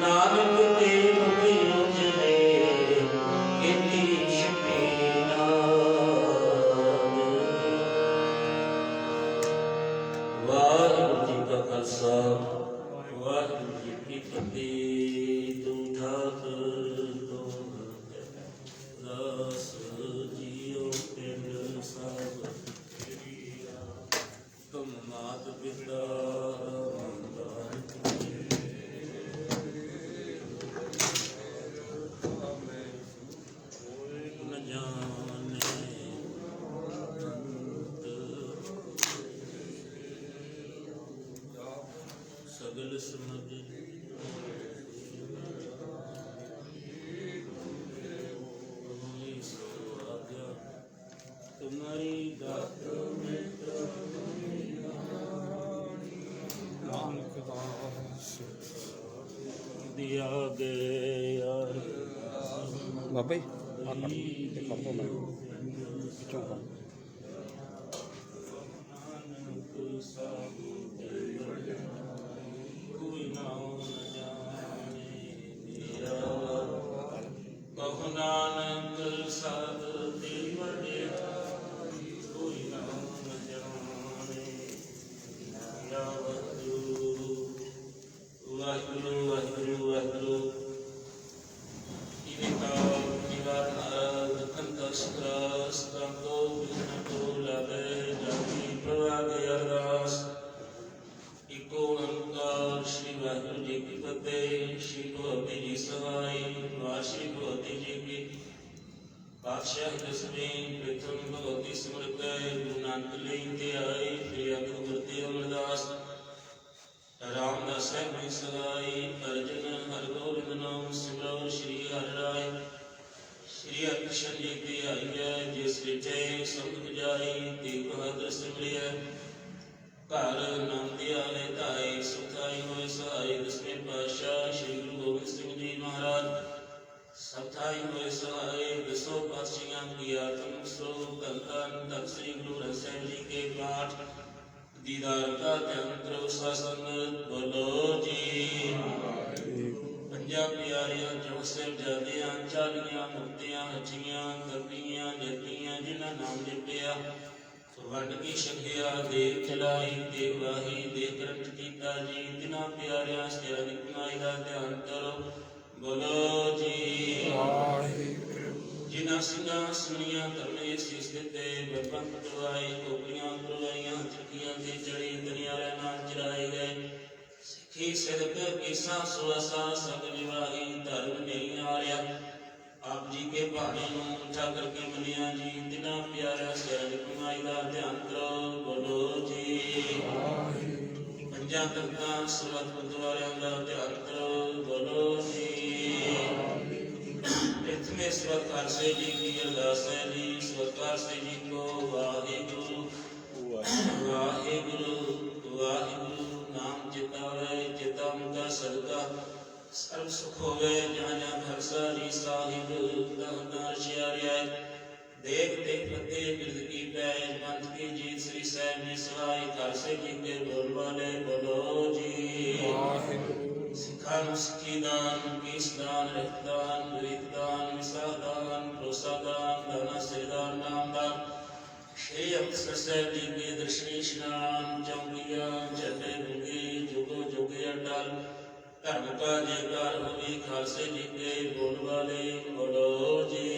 S1: नानक के मुख उजले कीती शपीनाद। वाहिगुरू जी का खालसा वाहिगुरू जी की फतेह। तू ठाकुर तो दास जियो पिंड सब तुम मात पिता न जाने सगल समझ तुम्हारी दात दिया गया
S2: बाबा जी कर दो मैं पिछों का
S1: कोई नाम न जाने मेरा कहो नानक सब तेरी वड्डेरा कोई नाम न जाने मेरा। वाहिगुरू वाहिगुरू वाहिगुरू वाहिगुरू इने काल निवार नारद कंता सुत्रास कंतो विघ्न को लागे जाति प्रवागे अरदास। इको ओंकार श्री वाहिगुरू जी की फतेह। श्री भगवती जी सहाय श्री भगवती जी की पातशाह दसवीं प्रथम भगवती समृत गुरु नानक लेते आए श्री अगुरती अमरदास रामदास में सगाई अर्जुन हरगोविंद नाम सिमरो श्री हरिराय। श्री हरिकृष्ण जी की आई है जिस रिठे संत जाई तेग बहादुर सिमरिय घर नंद आले ताई सुखाई होए सहाय। दसवें पातशाह श्री गुरु गोबिंद सिंह जी महाराज सताई हुए सहाय। दसों पातशाहियों की आत्म स्वरूप धन तन श्री गुरु ग्रंथ साहिब जी के पाठ दीदार का ध्यान करो शासन बोलो जी। पंजाब प्यारियां जो साहिबजादियां चालियां मुक्तियां हचियां कबियां जतियां जिन्हां नाम लिपिया वंड की शकिया देख खिलाई देख वाही देख करंट कीता जी। तिन्हां प्यारियां सियारी कमाई का ध्यान करो बोलो जी। जिन्हां सिंघां सुनियां करने शीश दिते बरबंद करवाई कोपियां करवाइयां चक्कियां ते चढ़ी दनियारे नाल चढ़ाए गए। सिखी सिदक कीसा सुआसा सब निवाही धर्म नहीं हारिया आप जी के भाने नूं उठा करके मनिया जी। तिन्हां प्यारा सियारी कमाई का ध्यान करो बोलो जी। पंजां तख्तां सुरत गुरुद्वारियां का ध्यान करो बोलो जी। प्रथमे स्वकार से जी की अरदास है जी स्वकार से जी को वाहिगुरू वाहिगुरू वाहिगुरू नाम चितावे चिता मुका सदका सर्व सुख होवे जहाँ जहाँ घर सारी साहिब दहना शियारिया देख देख फते बिरद की पैज पंथ की जीत श्री साहिब जी सहाय। घर से जी के बोल वाले बोलो जी। सिखा मुस्की दान कीस दान रहदान विवेक दान विसा दान भरोसा दान दाना सिरदान नाम दान। श्री अमृतसर साहिब जी के दर्शनी स्नान चौकिया चले भूगे जुगो जुगे अटल धर्म का जयकार होगी। खालसे जी के बोल वाले बोलो जी।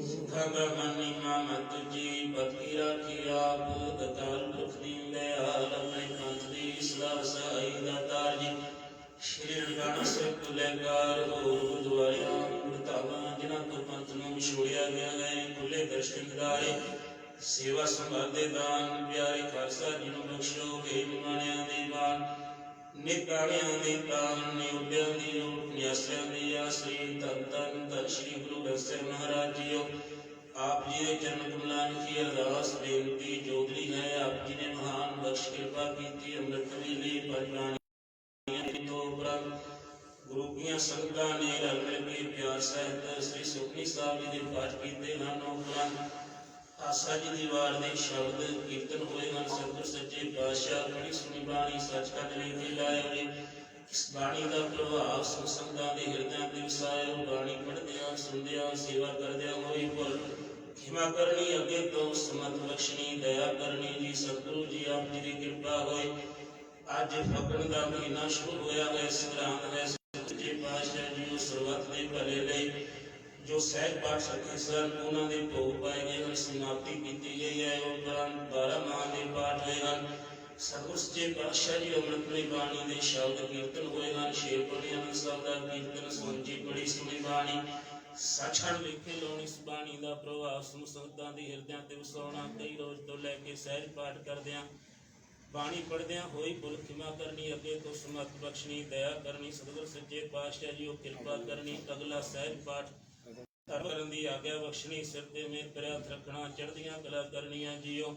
S1: सिखा ब्रह्मणी मामत जी पद की राखी आप अकाल पुरख दीन दयाल अपने पंथ दी सलाह सहाई दातार जी। श्री ननकाना साहिब को लेकर और गुरुद्वारियां गुरधामां जिन्हां तो पंथ नूं विछोड़िया गया है खुले दर्शन दिदारे सेवा संभाल दे दान प्यारे खालसा जी नूं बख्शो बेईमानियां दे मान निकाणियां दे तान निउडियां दी नोट न्यासियां दी आसरी धन धन धन श्री गुरु ग्रंथ साहिब महाराज जीओ। आप जी के चरण कमलां की अरदास बेनती जोदरी है आप जी ने महान बख्श कृपा की अमृत वेले परिवार गुरु की संगतां ने रल मिल के प्यार सहित श्री सुखनी साहब जी के पाठ कीते हैं। उपरंत ਆਸਾ ਜੀ ਦੀ ਵਾਰ ਦੇ ਸ਼ਬਦ ਕੀਰਤਨ ਹੋਏ ਹਨ। ਸਤਿਗੁਰ ਸੱਚੇ ਪਾਤਸ਼ਾਹ ਬੜੀ ਸੁਣੀ ਬਾਣੀ ਸੱਚਖੰਡ ਵਿਖੇ ਲਾਏ ਹੋਏ। ਇਸ ਬਾਣੀ ਦਾ ਪ੍ਰਭਾਵ ਸੰਗਤਾਂ ਦੇ ਹਿਰਦਿਆਂ ਤੇ ਵਸਾਇਆ। ਬਾਣੀ ਪੜ੍ਹਦਿਆਂ ਸੁਣਦਿਆਂ ਸੇਵਾ ਕਰਦਿਆਂ ਹੋਈ ਭੁੱਲ ਖਿਮਾ ਕਰਨੀ, ਅੱਗੇ ਤੋਂ ਸਮਤ ਬਖਸ਼ਣੀ, ਦਇਆ ਕਰਨੀ ਜੀ। ਸਤਿਗੁਰੂ ਜੀ ਆਪ ਜੀ ਦੀ ਕਿਰਪਾ ਹੋਏ ਅੱਜ ਫੱਗਣ ਦਾ ਮਹੀਨਾ ਸ਼ੁਰੂ ਹੋਇਆ ਹੈ। ਸੰਗਰਾਂਦ ਹੈ। ਸੱਚੇ ਪਾਤਸ਼ਾਹ ਜੀ ਉਹ ਸਰਬੱਤ ਦੇ ਭਲੇ ਲਈ ਜੋ ਸਹਿਜ ਪਾਠ ਰੱਖੇ ਸਨ ਉਹਨਾਂ ਦੇ ਭੋਗ ਪਾਏ ਗਏ ਹਨ। ਸਮਾਪਤੀ ਕੀਤੀ ਗਈ ਹੈ। ਉਪਰੰਤ 12 ਮਾਹ ਦੇ ਪਾਠ ਹੋਏ ਹਨ। ਸਤਿਗੁਰ ਸੱਚੇ ਪਾਤਸ਼ਾਹ ਜੀ ਅੰਮ੍ਰਿਤਮਈ ਬਾਣੀ ਦੇ ਸ਼ਬਦ ਕੀਰਤਨ ਹੋਏ ਹਨ। ਛੇ ਪੜ੍ਹੀਆਂ ਨੇ ਸਭ ਦਾ ਕੀਰਤਨ ਸੁਣਜੀ ਬੜੀ ਸੁਣੀ ਬਾਣੀ ਸੱਚਖੰਡ ਵਿਖੇ ਲਾਉਣੀ। ਇਸ ਬਾਣੀ ਦਾ ਪ੍ਰਭਾਵ ਸੰਗਤਾਂ ਦੇ ਹਿਰਦਿਆਂ ਤੇ ਵਸਾਉਣਾ। ਕਈ ਰੋਜ਼ ਤੋਂ ਲੈ ਕੇ ਸਹਿਜ ਪਾਠ ਕਰਦਿਆਂ ਬਾਣੀ ਪੜ੍ਹਦਿਆਂ ਹੋਈ ਭੁੱਲ ਖਿਮਾ ਕਰਨੀ, ਅੱਗੇ ਤੋਂ ਸਮਤ ਬਖਸ਼ਣੀ, ਦਇਆ ਕਰਨੀ। ਸਤਿਗੁਰ ਸੱਚੇ ਪਾਤਸ਼ਾਹ ਜੀ ਉਹ ਕਿਰਪਾ ਕਰਨੀ। ਅਗਲਾ ਸਹਿਜ ਪਾਠ ਕਰਨ ਦੀ ਆਗਿਆ ਬਖਸ਼ਣੀ। ਸਿਰ ਤੇ ਮੇਰ ਕਰਿਆ ਹੱਥ ਰੱਖਣਾ, ਚੜ੍ਹਦੀਆਂ ਕਲਾ ਕਰਨੀਆਂ ਜੀਓ।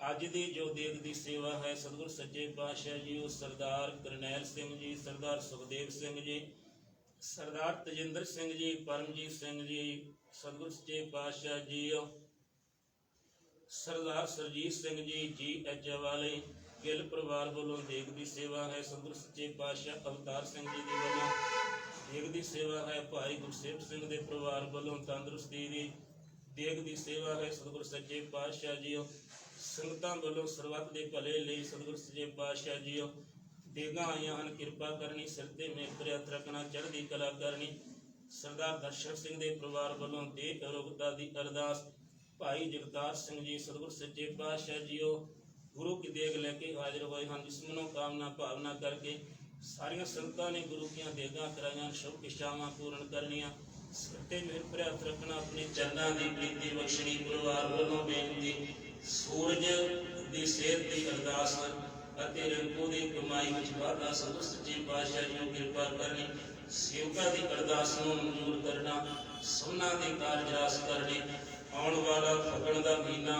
S1: ਅੱਜ ਦੀ ਜੋ ਦੇਗ ਦੀ ਸੇਵਾ ਹੈ ਸਤਿਗੁਰ ਸੱਚੇ ਪਾਤਸ਼ਾਹ ਜੀ ਉਹ ਸਰਦਾਰ ਕਰਨੈਲ ਸਿੰਘ ਜੀ, ਸਰਦਾਰ ਸੁਖਦੇਵ ਸਿੰਘ ਜੀ, ਸਰਦਾਰ ਤਜਿੰਦਰ ਸਿੰਘ ਜੀ, ਪਰਮਜੀਤ ਸਿੰਘ ਜੀ, ਸਤਿਗੁਰ ਸੱਚੇ ਪਾਤਸ਼ਾਹ ਜੀ ਸਰਦਾਰ ਸਰਜੀਤ ਸਿੰਘ ਜੀ, ਜੀ ਐਚ ਵਾਲੇ ਗਿੱਲ ਪਰਿਵਾਰ ਵੱਲੋਂ ਦੇਗ ਦੀ ਸੇਵਾ ਹੈ। ਸਤਿਗੁਰ ਸੱਚੇ ਪਾਤਸ਼ਾਹ ਅਵਤਾਰ ਸਿੰਘ ਜੀ ਦੇ ਵੱਲੋਂ ਦੇਗ ਦੀ ਸੇਵਾ ਹੈ। ਭਾਈ ਗੁਰਸੇਵ ਸਿੰਘ ਦੇ ਪਰਿਵਾਰ ਵੱਲੋਂ ਤੰਦਰੁਸਤੀ ਦੀ ਦੇਗ ਦੀ ਸੇਵਾ ਹੈ। ਸਤਿਗੁਰ ਸੱਚੇ ਪਾਤਸ਼ਾਹ ਜੀ ਸੰਗਤਾਂ ਵੱਲੋਂ ਸਰਬੱਤ ਦੇ ਭਲੇ ਲਈ ਸਤਿਗੁਰ ਸੱਚੇ ਪਾਤਸ਼ਾਹ ਜੀ ਦੇਗਾਂ ਆਈਆਂ ਹਨ। ਕਿਰਪਾ ਕਰਨੀ, ਸਿਰ ਤੇ ਮੇਰ ਕਰਿਆ ਹੱਥ ਰੱਖਣਾ, ਚੜ੍ਹਦੀ ਕਲਾ ਕਰਨੀ। ਸਰਦਾਰ ਦਰਸ਼ਨ ਸਿੰਘ ਦੇ ਪਰਿਵਾਰ ਵੱਲੋਂ ਦੇਹ ਅਰੋਗਤਾ ਦੀ ਅਰਦਾਸ। ਭਾਈ ਜਗਤਾਰ ਸਿੰਘ ਜੀ ਸਤਿਗੁਰ ਸੱਚੇ ਪਾਤਸ਼ਾਹ ਜੀ ਗੁਰੂ ਕੀ ਦੇਗ ਲੈ ਕੇ ਹਾਜ਼ਰ ਹੋਏ ਹਨ। ਜਿਸ ਮਨੋਕਾਮਨਾ ਭਾਵਨਾ ਕਰਕੇ ਸਾਰੀਆਂ ਸੰਗਤਾਂ ਨੇ ਗੁਰੂ ਦੀਆਂ ਦੇਗਾਂ ਕਰਾਈਆਂ। ਸ਼ੁਭ ਇੱਛਾਵਾਂ ਪੂਰਨ ਕਰਨੀਆਂ। ਸਿਰ ਤੇ ਮੇਰ ਕਰਿਆ ਹੱਥ ਰੱਖਣਾ, ਆਪਣੇ ਚਰਨਾਂ ਦੀ ਪ੍ਰੀਤੀ ਬਖਸ਼ਣੀ। ਪਰਿਵਾਰ ਵੱਲੋਂ ਬੇਨਤੀ ਸੂਰਜ ਦੀ ਸਿਹਤ ਦੀ ਅਰਦਾਸ ਅਤੇ ਰਿੰਕੂ ਦੀ ਕਮਾਈ ਵਿੱਚ ਵਾਧਾ। ਸਤਿਗੁਰ ਸੱਚੇ ਪਾਤਸ਼ਾਹ ਜੀ ਨੂੰ ਕਿਰਪਾ ਕਰਨੀ। ਸੇਵਕਾਂ ਦੀ ਅਰਦਾਸ ਨੂੰ ਮਨਜ਼ੂਰ ਕਰਨਾ। ਸਭਨਾਂ ਦੀ ਕਾਰਜ ਰਾਸ ਕਰਨੀ। ਆਉਣ ਵਾਲਾ ਫੱਗਣ ਦਾ ਮਹੀਨਾ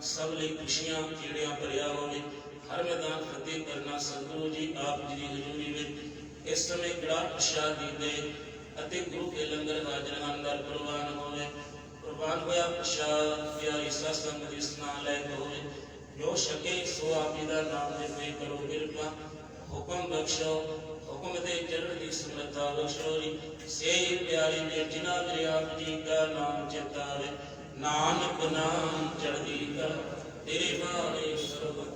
S1: ਸਭ ਲਈ ਖੁਸ਼ੀਆਂ ਖੇੜਿਆਂ ਭਰਿਆ ਹੋਵੇ। ਹਰ ਮੈਦਾਨ ਫਤਿਹ ਕਰਨਾ। ਸਤਿਗੁਰੂ ਜੀ ਆਪ ਜੀ ਦੀ ਹਜ਼ੂਰੀ ਵਿੱਚ ਇਸ ਸਮੇਂ ਕੜਾਹ ਪ੍ਰਸ਼ਾਦ ਦੇ ਅਤੇ ਗੁਰੂ ਕੇ ਲੰਗਰ ਹਾਜ਼ਰ ਹਨ। ਦਰ ਪ੍ਰਵਾਨ ਹੋਵੇ। ਪ੍ਰਵਾਨ ਹੋਇਆ ਪ੍ਰਸ਼ਾਦ ਪਿਆਰੀ ਸਾਧ ਸੰਗਤ ਦੀ ਇਸਨਾਨ ਲੈ ਕੇ ਹੋਵੇ। ਜੋ ਛਕੇ ਸੋ ਆਪ ਜੀ ਦਾ ਨਾਮ ਜਪੇ ਕਰੋ ਕਿਰਪਾ। ਹੁਕਮ ਬਖਸ਼ੋ, ਹੁਕਮ ਦੇ ਚਰਨ ਦੀ ਸਮਰੱਥਾ ਬਖਸ਼ੋ ਜੀ। ਸੇ ਪਿਆਰੇ ਨੇ ਜਿਨ੍ਹਾਂ ਦੇ ਆਪ ਜੀ ਦਾ ਨਾਮ ਚਿਤਾਵੇ। ਨਾਨਕ ਨਾਮ ਚੜ੍ਹਦੀ ਕਲਾ ਤੇਰੇ ਬਾਰੇ ਸਰਬਤ।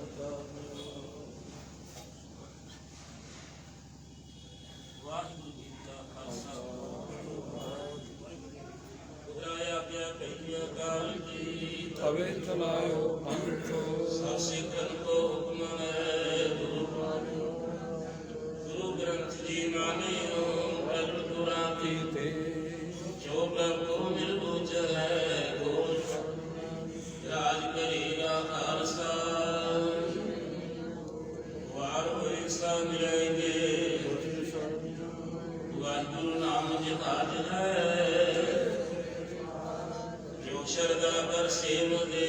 S1: ਵਾਹਿਗੁਰੂ ਜੀ ਕਾ ਖਾਲਸਾ ਦੁਹਰਾਇਆ ਪਿਆ ਕਹੀਆ ਕਾਲ ਜੀ।
S2: ਤਵੇ ਚਲਾਇਓ ਅੰਤੋ
S1: ਸਭ ਸਿੱਖਨ ਕੋ ਹੁਕਮ ਹੈ। ਗੁਰੂ ਗ੍ਰੰਥ ਜੀ ਮਾਨਿਓ ਪ੍ਰਗਟ ਗੁਰਾਂ ਕੀ
S2: ਤੇ
S1: ਜੋ ਪ੍ਰਭ ਕੋ ਮਿਲ ਬੂਝ ਹੈ। ਰਾਜ ਕਰੇਗਾ ਖਾਲਸਾ ਵਾਰ ਹੋਏ ਸਾ ਮਿਲੇਗੇ। ਵਾਹਿਗੁਰੂ ਨਾਮ ਜਹਾਜ ਹੈ। ਜੋ ਸ਼ਰਧਾ ਕਰ ਸੇਵ ਦੇ।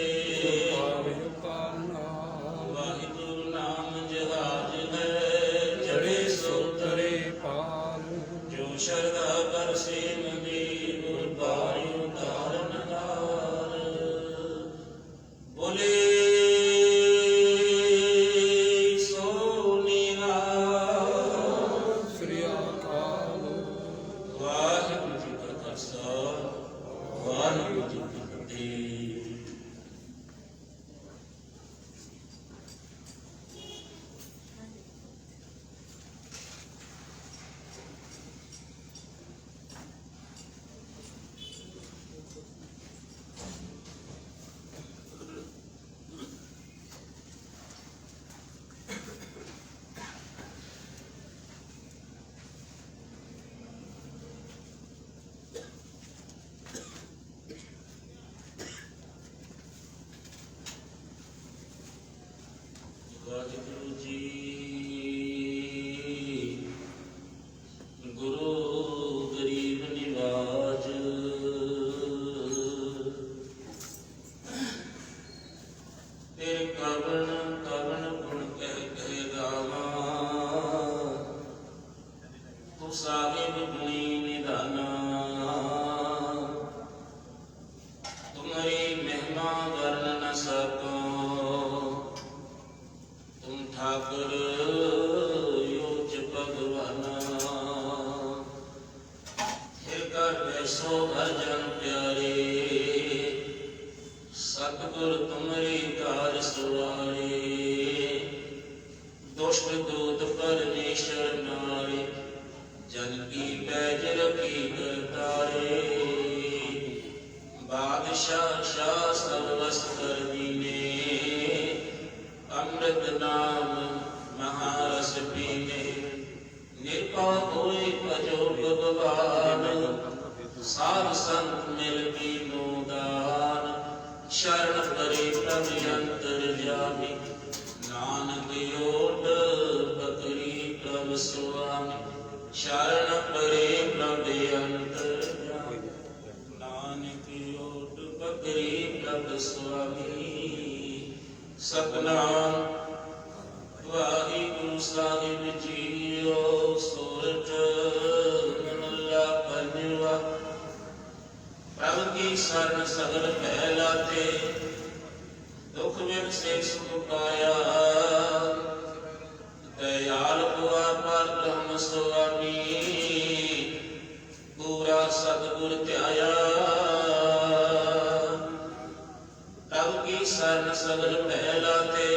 S1: ਵਾਹਿਗੁਰੂ ਨਾਮ ਜਹਾਜ ਹੈ। ਚੜੇ ਸੋ ਤਰੇ
S2: ਪਾਲ
S1: ਜੋ ਸ਼ਰਧਾ ਕਰ ਸੇਵ ਦੇ। ਗੁਰ ਬਾਣੀ ਉਤਾਰਨ ਹਾਰ ਬੋਲੇ ਸੋ ਨਿਹਾਲ।
S2: ਸ੍ਰੀ ਅਕਾਲ।
S1: ਵਾਹਿਗੁਰੂ ਜੀ ਕਾ ਖਾਲਸਾ ਵਾਹਿਗੁਰੂ ਜੀ ਕੀ ਫਤਿਹ। ਵਾਹਿਗੁਰੂ ਜੀ ਗੁਰੂ ਗਰੀਬ ਨਿਵਾਜ। ਤੇਰੇ ਕਵਣ ਕਵਣ ਗੁਣ ਕਹਿ ਕਹਿ ਗਾਵਾਂ। ਤੂੰ ਸਾਹਿਬ ਗੁਣੀ ਨਿਧਾਨਾ। ਤੁਮਰੀ ਮਹਿਮਾ ਵਰਨ विश्वदूत परमेश्वर नारे, जन की पैज रखी करतारे। बादशाह शाह सब वस कर दीने, अमृत नाम महारस पीने। निरपा होए भजो भगवान, साध संत मिल कीनो दान। शरण परे प्रभु अंतरजामी, नानक ओट पकड़ी प्रभु स्वामी। शरण परे प्रभु अंतरजामी, नानक ओट पकड़ी प्रभु स्वामी। सतनाम वाहिगुरु साहिब जीओ, सोरठ महला पंजवा। प्रभु की शरण सगल फैलाते, दुख में से सुख पाया। दयाल हुआ पर ब्रह्म स्वामी, पूरा सतगुर त्याया। प्रभु की शरण सगल फैलाते,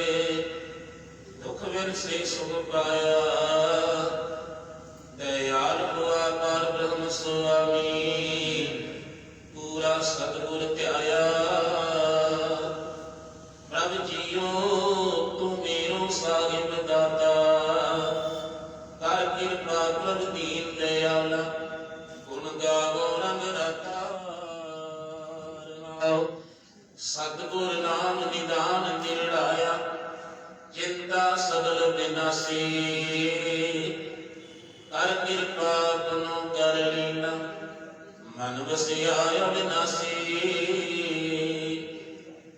S1: दुख में से सुख पाया। दयाल हुआ पर ब्रह्म स्वामी, पूरा सतगुर त्याया। प्रभु जीओ तू मेरो साहिब दाता, कर कृपा प्रभु दीन दयाला। गुण गावो रंग रता, सतगुर नाम निदान निरड़ाया। चिंता सगल विनाशी, कर कृपा पुनो कर लीला। मन बसिया अविनाशी,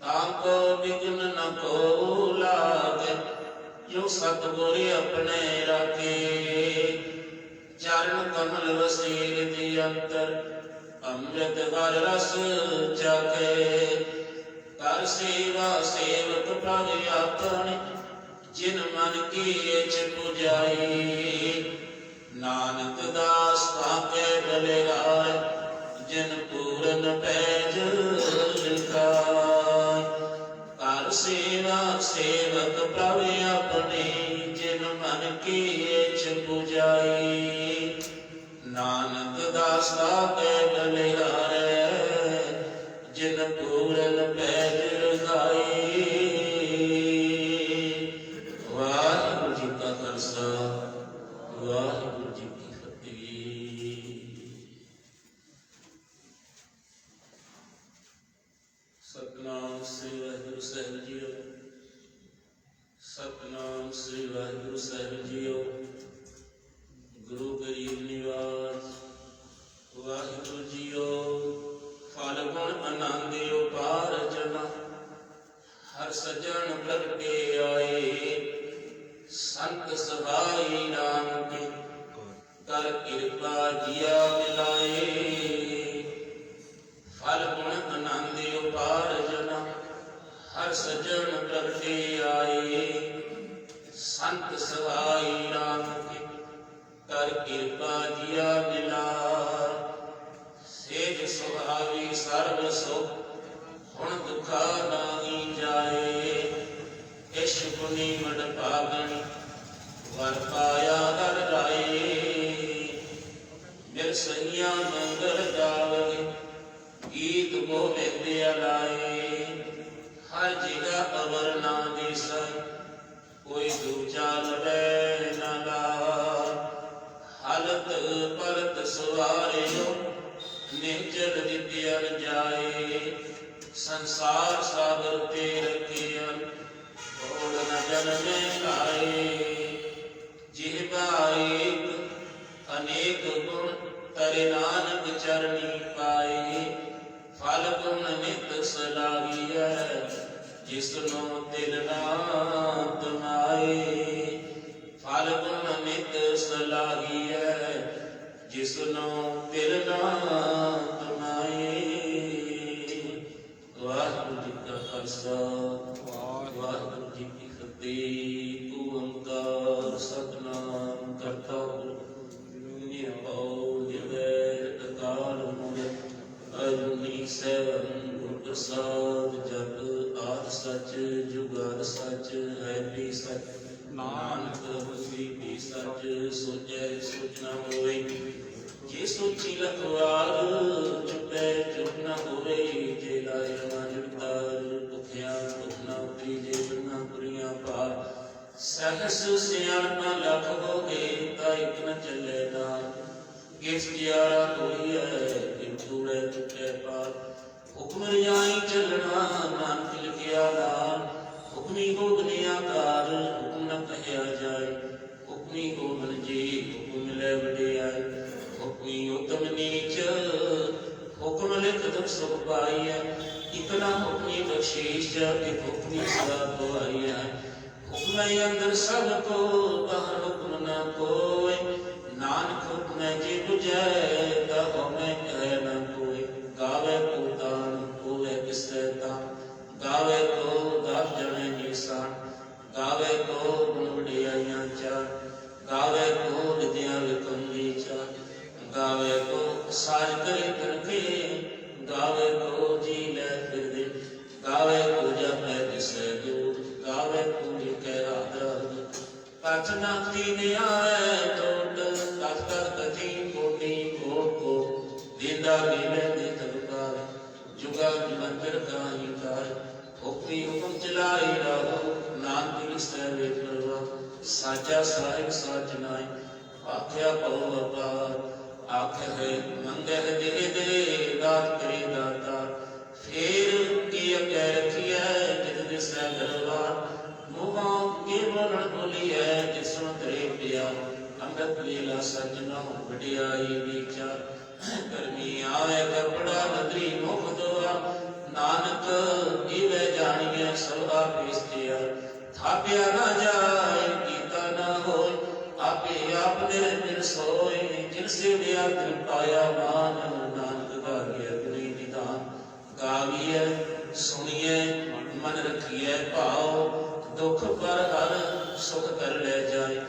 S1: ताको विघ्न न को लागे। जो सतगुर अपने राखे, चरण कमल वसीर दी अंतर। अमृत हर रस जाके, कर सेवा सेवक प्रभु अपने। जिन मन की इच पुजाई, नानक दास पाके बलिहार। जिन पूरन पैज लिखाय, कर सेवा सेवक प्रभु अपने। जिन मन की इच पुजाई, नानक दास पाके बलिहार। जिन पूरन पैज लिखाई। वाहिगुरु जी का खालसा, वाहिगुरु जी की फतेह। सतनाम श्री वाहिगुरु साहिब जीओ, सतनाम श्री वाहिगुरु साहिब जीओ। गुरु गरीब निवास वाहिगुरु जीओ। फल गुण आनंद उपार जना, हर सजन प्रगटे आए। संत सहाई राम के, कर कृपा जिया मिलाए। फल गुण आनंद उपार जना, हर सजन प्रगटे आए। संत सहाई राम के, कर कृपा जिया मिला। सेज सुहावी सर्व सुख, हुण दुखा नाही जाए। इश पुनि मड भागन, वर पाया हर राए। मिल सैया मंगल गावे, गीत गोविंद अलाए। हर जगह अवर ना दिसै, कोई दूजा लवै न लाए। हलत पलत सवारियो, निचल विद्या जाए। संसार सागर ते रखियन, छोड़ न जन में लाए। जिह्वा एक अनेक गुण, तरे नानक चरनी पाए। फल गुण नित सलाहिया, जिसनो तिल ना तमाए। फल गुण नित सलाहिया, जिसनो तिल ना तमाए। वाहिगुरु जी का खालसा, वाहिगुरु जी की फतेह। ओंकार सतनाम करता पुरख निरभਉ निर्वैर अकाल मूरत अजूनी सैभੰ गुर प्रसाद। जप आदि सच जुगाद सच है भी सच ਨਾਨਕ ਹੋਸੀ ਵੀ ਸੱਚ ਸੋਚੈ ਸੋਚ ਨ ਹੋਏ। ਜੇ ਸੋਚੀ ਲਖਵਾਰ ਚੁਪੈ ਚੁਪ ਨ ਹੋਏ। ਜੇ ਲਾਇ ਮਨ ਤਾਰ ਭੁਖਿਆ ਭੁਖ ਨ ਉਤਰੀ। ਜੇ ਬੰਨਾ ਪੁਰੀਆਂ ਪਾਰ ਸਹਸ ਸਿਆਣਪਾ ਲਖ ਹੋਗੇ। ਤਾ ਇਕ ਨ ਚੱਲੇ ਨਾਲ ਕਿਸ ਜਿਆਰਾ ਹੋਈ ਹੈ। ਕਿੰਤੂੜੈ ਚੁੱਕੈ ਪਾਰ ਹੁਕਮ ਰਜਾਈ ਚੱਲਣਾ। ਨਾਨਕ ਲਿਖਿਆ ਨਾਮ ਹੁਕਮੀ ਹੋਵਨ ਆਕਾਰ। ਹੁਕਮ ਨ ਕਹਿਆ ਜਾਏ ਹੁਕਮੀ ਹੋਵਨ ਜੀ। ਹੁਕਮ ਮਿਲੈ ਵਡਿਆਈ ਹੁਕਮੀ ਉਤਮ ਨੀਚ। ਹੁਕਮ ਲਿਖ ਦੁਖ ਸੁਖ ਪਾਈਐ। ਇਕ ਨਾ ਹੁਕਮੀ ਬਖਸ਼ੀਸ਼ ਇਕ ਹੁਕਮੀ ਸਦਾ ਗਵਾਈਐ। ਹੁਕਮੈ ਅੰਦਰ ਸਭ ਕੋ ਬਾਹਰ ਹੁਕਮ ਨ ਕੋਇ। ਨਾਨਕ ਹੁਕਮੈ ਜੇ ਬੁਝੈ ਤਾ ਹਉਮੈ ਕਹਿ ਨ ਕੋਇ। ਗਾਵੇ ਕੋ ਤਾਣ ਹੋਵੇ ਕਿਸੈ ਤਾਣ। ਗਾਵੇ ਕੋ ਦਾਸ ਜਣੈ ਨਿਸ਼ਾਨ। ਗਾਵੇ ਕੋ ਗੁਣ ਵਡਿਆਈਆਂ ਚਾਰ। ਗਾਵੇ ਕੋ ਵਿਦਿਆ ਵਿਕਮ ਵਿਚਾਰ। ਗਾਵੇ ਕੋ ਸਾਜ ਕਰੇ ਤਰਕੇ। ਗਾਵੇ ਕੋ ਜੀ ਲੈ ਫਿਰਦੇ। ਗਾਵੇ ਕੋ ਜਪੈ ਦਿਸੈ ਦੂਰ। ਗਾਵੇ ਕੋ ਲਿਖੈ ਆਦਰ। ਕਥ ਨ ਦੀਨ ਆਵੈ ਟੋਟ। ਕਥ ਕਥ ਕਥੀ ਕੋਟੀ ਕੋਟ ਕੋਟ। ਦੀਦਾ ਲੀਲੇ ਦੇ ਤਲਕਾਰ। ਜੁਗਾ ਜੁਗੰਤਰ ਕਾਹੀ ਕਾਰ। ਹੁਕਮੀ ਹੁਕਮ ਚਲਾਈ ਰਾਹੋ। ਨਾਨਕ ਲਿਖੈ ਵੇ ਪਰਵਾਹ। ਸਾਚਾ ਸਾਹਿਬ ਸਾਚ ਨਾਇ ਆਖਿਆ ਭਉ ਅਪਾਰ। ਆਖਿ ਮੰਗਹਿ ਦੇ ਦੇ ਦਾਤ ਕਰੇ ਦਾਤਾ। ਫੇਰ ਕੀ ਅਕੈ ਰਖੀਐ ਜਿਤ ਦਿਸੈ ਦਰਬਾਰ। ਮੂੰਹਾਂ ਕੇ ਬੋਲਣ ਬੋਲੀਐ ਜਿਤ ਸੁਣ ਤਰੇ ਪਿਆ। ਅੰਮ੍ਰਿਤ ਵੇਲਾ ਸਚ ਨਹੁ ਵਡਿਆਈ ਵਿਚਾਰ। ਕਰਮੀ ਆਵੇ ਕਪੜਾ ਨਦਰੀ ਮੁਖ ਦੋਆ। ਨਾਨਕ ਜੀਵੈ ਜਾਣੀਐ ਸਭ ਆਪੇ ਸਥਿਆ। ਥਾਪਿਆ ਨਾ ਜਾਏ ਕੀਤਾ ਨਾ ਹੋਇ। ਆਪੇ ਆਪ ਨਿਰੰਜਨ ਸੋਇ। ਜਿਨ ਸੇਵਿਆ ਤਿਨ ਪਾਇਆ ਮਾਨ। ਨਾਨਕ ਗਾਵੀਐ ਗੁਰੀ ਨਿਧਾਨ। ਗਾਵੀਐ ਸੁਣੀਐ ਮਨ ਰਖੀਐ ਭਾਉ। ਦੁਖ ਪਰ ਹਰ ਸੁਖ ਕਰ ਲੈ ਜਾਏ।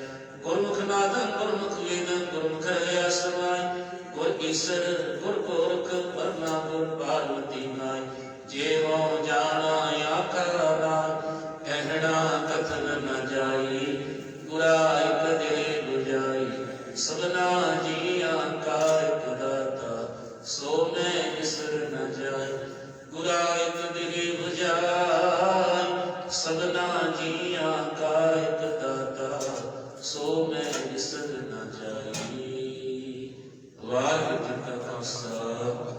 S1: ਗੁਰਮੁਖ ਨਾਦੰ ਗੁਰਮੁਖ ਵੇਦੰ ਗੁਰਮੁਖ ਰਹਿਆ ਸਮਾਈ। ਗੁਰ ਈਸਰ ਗੁਰ ਗੋਰਖ ਵਰਨਾ ਗੁਰ ਪਾਰਵਤੀ ਮਾਈ। ਜੇ ਹੋ ਜਾਣਾ ਆਖਾ ਨਾਮ ਕਹਿਣਾ ਕਥਨ ਨ ਜਾਈ। ਗੁਰਾ ਇਕ ਦੇ ਬੁਝਾਈ ਸਭਨਾ ਜੀਆਂ ਕਾ ਇਕ ਦਾਤਾ। ਸੋ ਮੈਂ ਵਿਸਰ ਨ ਜਾਏ। ਗੁਰਾ ਇਕ ਦੇ ਬੁਝਾਈ ਸਭਨਾ ਜੀਆਂ ਕਾ ਇਕ ਦਾਤਾ। ਸੋ ਮੈਂ ਵਿਸਰ ਨ ਜਾਈ। ਵਾਹਿਗੁਰੂ ਜੀ ਕਾ ਖਾਲਸਾ